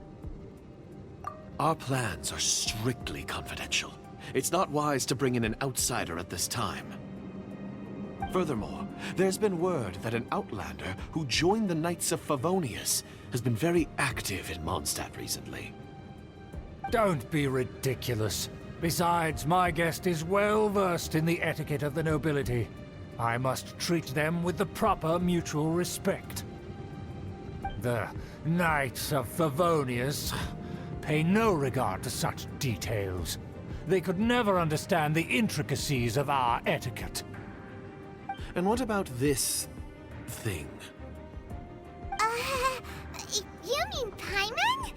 Our plans are strictly confidential. It's not wise to bring in an outsider at this time. Furthermore, there's been word that an outlander who joined the Knights of Favonius has been very active in Mondstadt recently. Don't be ridiculous. Besides, my guest is well versed in the etiquette of the nobility. I must treat them with the proper mutual respect. The Knights of Favonius pay no regard to such details. They could never understand the intricacies of our etiquette. And what about this thing? You mean Paimon?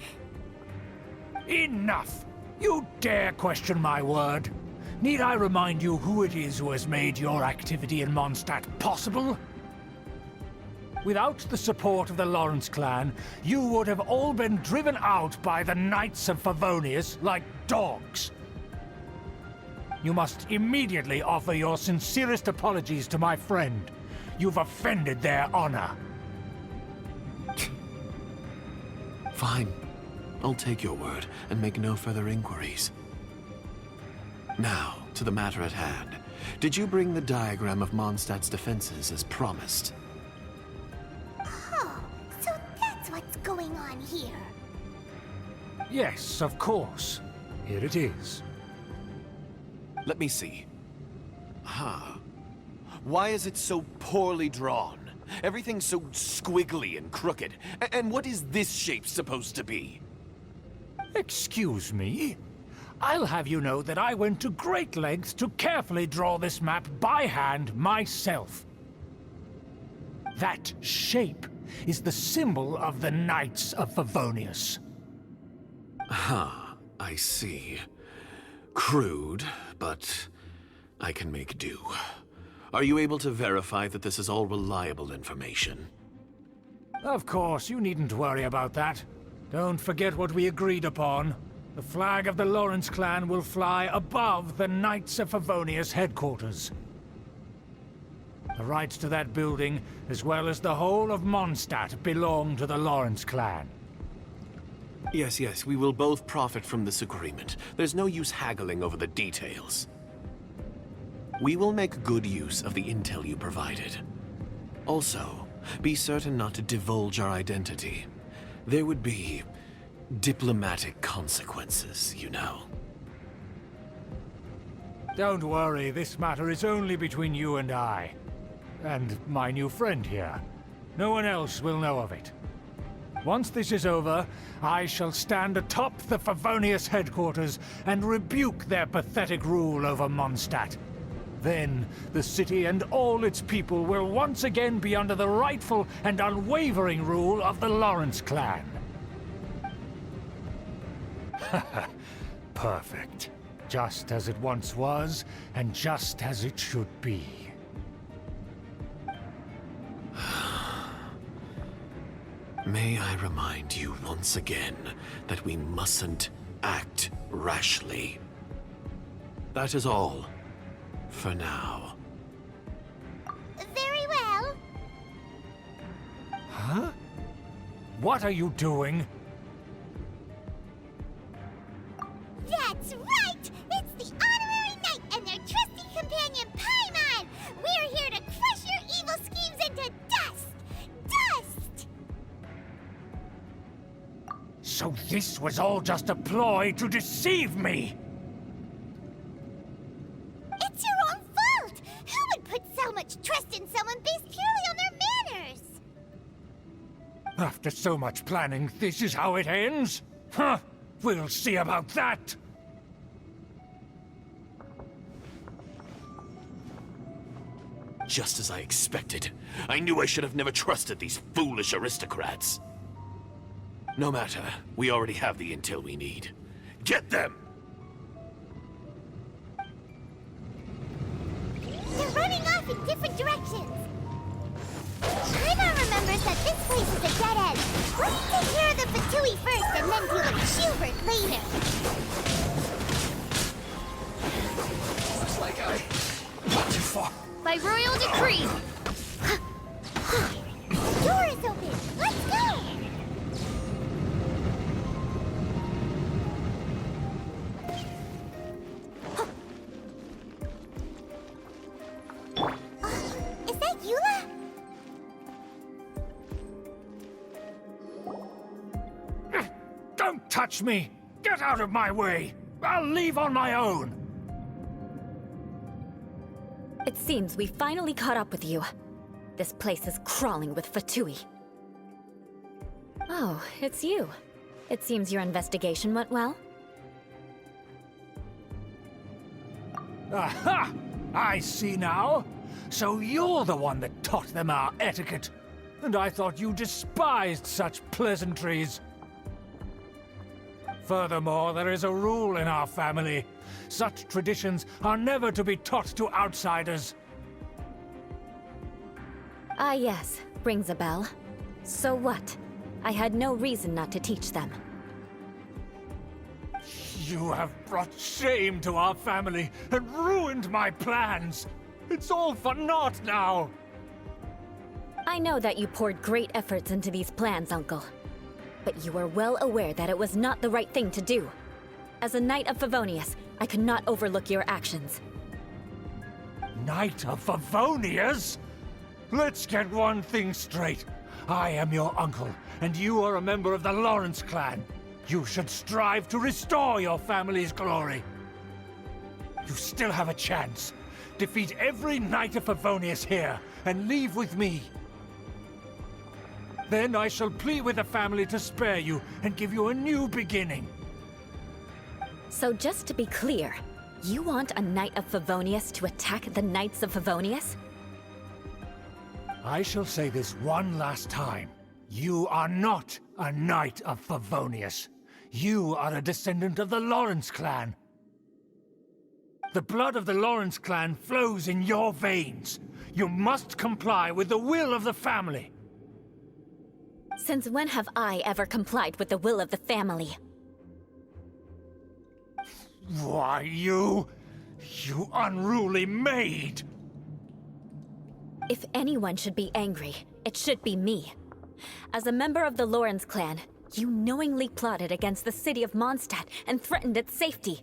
Enough! You dare question my word? Need I remind you who it is who has made your activity in Mondstadt possible? Without the support of the Lawrence clan, you would have all been driven out by the Knights of Favonius like dogs. You must immediately offer your sincerest apologies to my friend. You've offended their honor. Fine. I'll take your word and make no further inquiries. Now, to the matter at hand. Did you bring the diagram of Mondstadt's defenses as promised? Oh, so that's what's going on here. Yes, of course. Here it is. Let me see. Why is it so poorly drawn? Everything's so squiggly and crooked. And what is this shape supposed to be? Excuse me? I'll have you know that I went to great lengths to carefully draw this map by hand myself. That shape is the symbol of the Knights of Favonius. I see. Crude, but I can make do. Are you able to verify that this is all reliable information? Of course, you needn't worry about that. Don't forget what we agreed upon. The flag of the Lawrence clan will fly above the Knights of Favonius headquarters. The rights to that building, as well as the whole of Mondstadt, belong to the Lawrence clan. Yes, we will both profit from this agreement. There's no use haggling over the details. We will make good use of the intel you provided. Also, be certain not to divulge our identity. There would be diplomatic consequences, you know. Don't worry, this matter is only between you and I. And my new friend here. No one else will know of it. Once this is over, I shall stand atop the Favonius headquarters and rebuke their pathetic rule over Mondstadt. Then, the city and all its people will once again be under the rightful and unwavering rule of the Lawrence clan. Perfect. Just as it once was, and just as it should be. May I remind you once again that we mustn't act rashly. That is all. For now. Very well. Huh? What are you doing? That's right! It's the Honorary Knight and their trusty companion, Paimon! We're here to crush your evil schemes into dust! Dust! So this was all just a ploy to deceive me! It's your own fault! Who would put so much trust in someone based purely on their manners? After so much planning, this is how it ends? Huh! We'll see about that! Just as I expected. I knew I should have never trusted these foolish aristocrats. No matter, we already have the intel we need. Get them! They're running off in different directions. Paimon remembers that this place is a dead end. Let's take care of the Fatui first and then deal with Schubert later. Looks like I got too far. By royal decree! The door is open. Let's go! touch me! Get out of my way! I'll leave on my own! It seems we finally caught up with you. This place is crawling with Fatui. Oh, it's you. It seems your investigation went well. Aha! I see now. So you're the one that taught them our etiquette. And I thought you despised such pleasantries. Furthermore, there is a rule in our family. Such traditions are never to be taught to outsiders. Ah yes, rings a bell. So what? I had no reason not to teach them. You have brought shame to our family and ruined my plans. It's all for naught now. I know that you poured great efforts into these plans, Uncle. But you were well aware that it was not the right thing to do. As a Knight of Favonius, I could not overlook your actions. Knight of Favonius? Let's get one thing straight. I am your uncle, and you are a member of the Lawrence clan. You should strive to restore your family's glory. You still have a chance. Defeat every Knight of Favonius here, and leave with me. Then I shall plead with the family to spare you and give you a new beginning. So just to be clear, you want a Knight of Favonius to attack the Knights of Favonius? I shall say this one last time. You are not a Knight of Favonius. You are a descendant of the Lawrence clan. The blood of the Lawrence clan flows in your veins. You must comply with the will of the family. Since when have I ever complied with the will of the family? Why, you unruly maid! If anyone should be angry, it should be me. As a member of the Lawrence clan, you knowingly plotted against the city of Mondstadt and threatened its safety.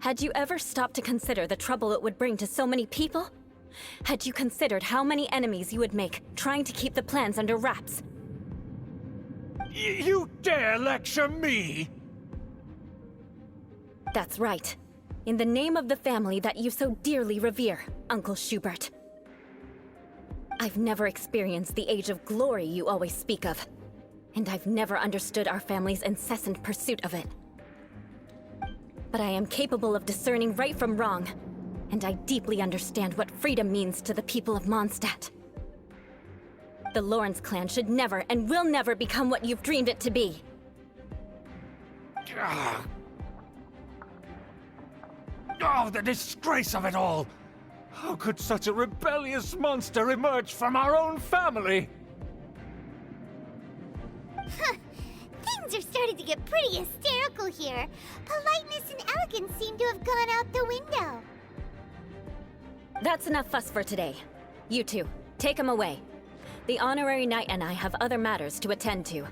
Had you ever stopped to consider the trouble it would bring to so many people? Had you considered how many enemies you would make trying to keep the plans under wraps? You dare lecture me? That's right. In the name of the family that you so dearly revere, Uncle Schubert. I've never experienced the age of glory you always speak of. And I've never understood our family's incessant pursuit of it. But I am capable of discerning right from wrong. And I deeply understand what freedom means to the people of Mondstadt. The Lawrence clan should never and will never become what you've dreamed it to be. Oh, the disgrace of it all! How could such a rebellious monster emerge from our own family? Things are starting to get pretty hysterical here. Politeness and elegance seem to have gone out the window. That's enough fuss for today. You two, take him away. The honorary knight and I have other matters to attend to.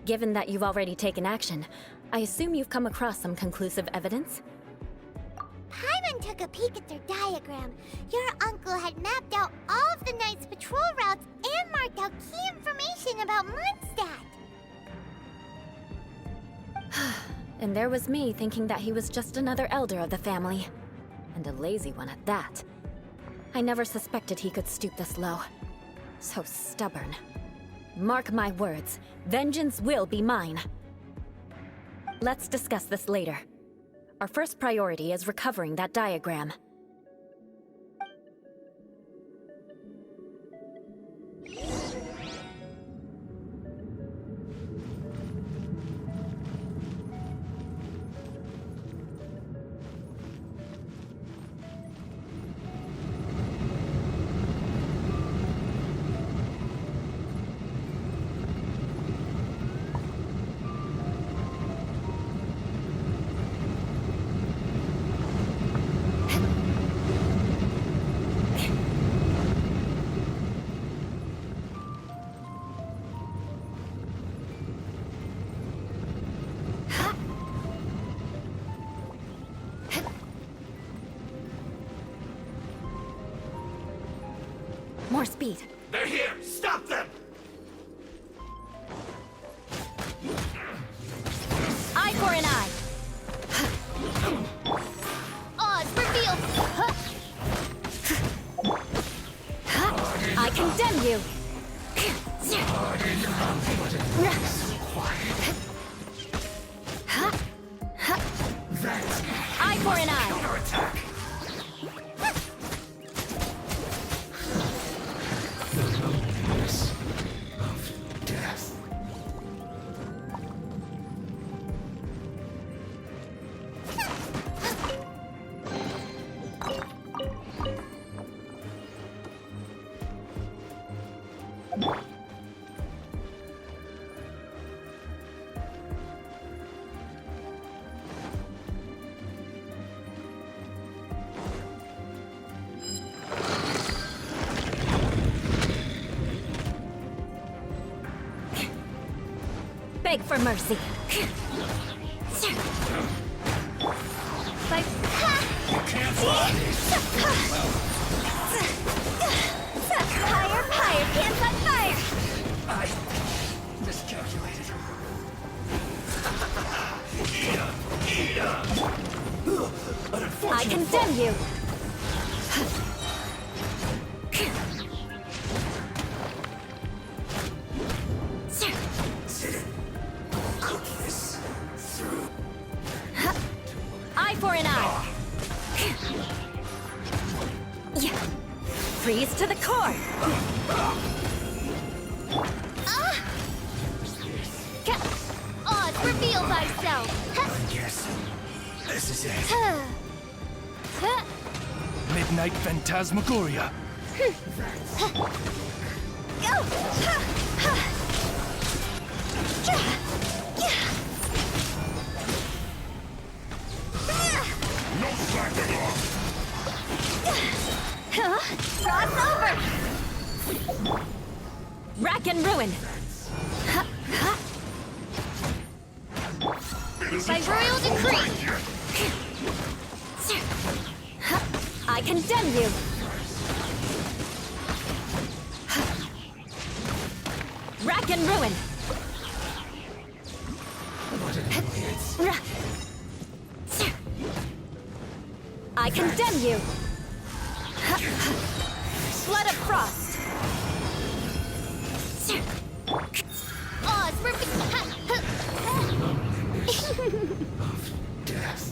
Given that you've already taken action, I assume you've come across some conclusive evidence? Paimon took a peek at their diagram. Your uncle had mapped out all of the Knight's patrol routes and marked out key information about Mondstadt. And there was me thinking that he was just another elder of the family. And a lazy one at that. I never suspected he could stoop this low. So stubborn. Mark my words, vengeance will be mine. Let's discuss this later. Our first priority is recovering that diagram. More speed. They're here! Stop them! Eye for an eye. Odds reveal. I condemn you. Eye for an eye. Counterattack! The loneliness of death. Beg for mercy. Like, Can't fly! fire, fire, hands on fire. I miscalculated. An I unfortunate condemn you. cook this through. Eye for an eye. Yeah. Freeze to the core. Odds reveal thyself. Yes. This is it. Midnight Phantasmagoria. No slacking off. Cross over. Rack and ruin. By royal decree. I condemn you. Rack and ruin. I condemn you. Flood of frost. Odds reveal. Death.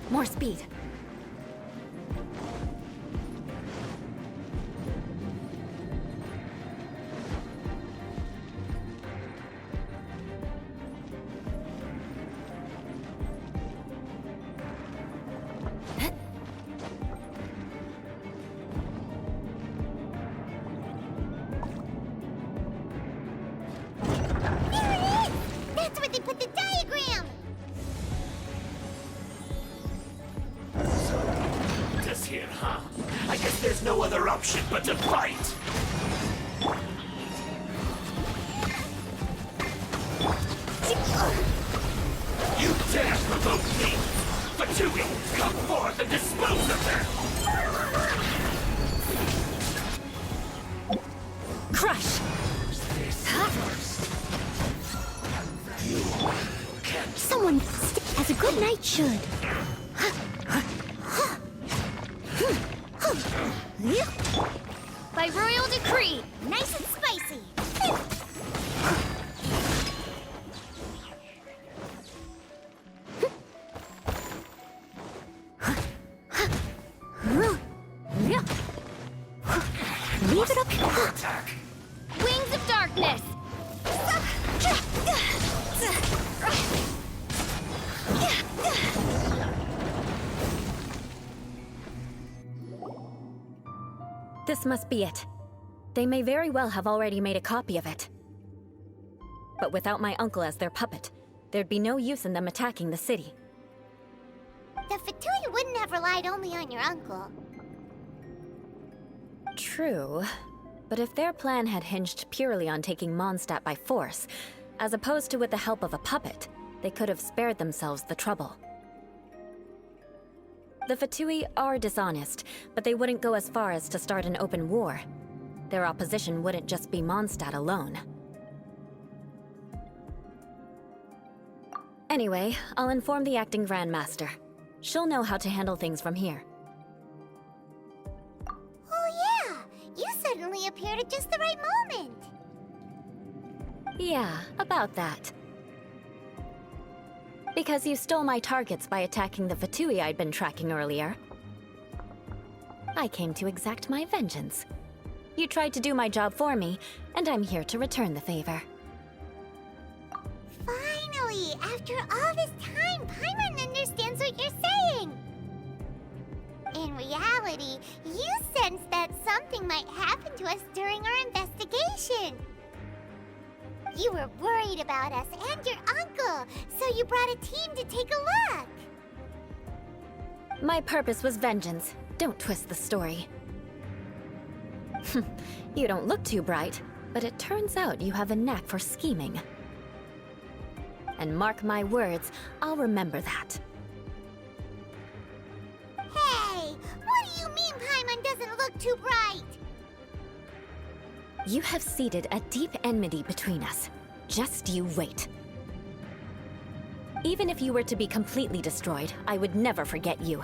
More speed. There it is! That's where they put the diagram! This here, huh? I guess there's no other option but to fight. You dare provoke me! Fatui, come forth and dispose of them! Crush! This first. You can't. Someone as a good knight should. By royal decree, nice and spicy. Leave it up. Attack. Wings of darkness. This must be it. They may very well have already made a copy of it. But without my uncle as their puppet, there'd be no use in them attacking the city. The Fatui wouldn't have relied only on your uncle. True. But if their plan had hinged purely on taking Mondstadt by force, as opposed to with the help of a puppet, they could have spared themselves the trouble. The Fatui are dishonest, but they wouldn't go as far as to start an open war. Their opposition wouldn't just be Mondstadt alone. Anyway, I'll inform the acting Grandmaster. She'll know how to handle things from here. Oh yeah! You suddenly appeared at just the right moment! Yeah, about that. Because you stole my targets by attacking the Fatui I'd been tracking earlier. I came to exact my vengeance. You tried to do my job for me, and I'm here to return the favor. Finally! After all this time, Paimon understands what you're saying! In reality, you sensed that something might happen to us during our investigation. You were worried about us and your uncle, so you brought a team to take a look. My purpose was vengeance. Don't twist the story. You don't look too bright, but it turns out you have a knack for scheming. And mark my words, I'll remember that. Hey, what do you mean Paimon doesn't look too bright? You have seeded a deep enmity between us. Just you wait. Even if you were to be completely destroyed, I would never forget you.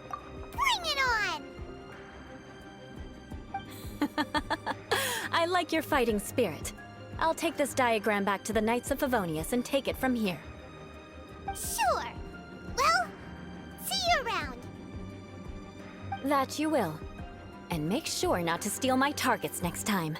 Bring it on! I like your fighting spirit. I'll take this diagram back to the Knights of Favonius and take it from here. Sure. Well, see you around. That you will. And make sure not to steal my targets next time.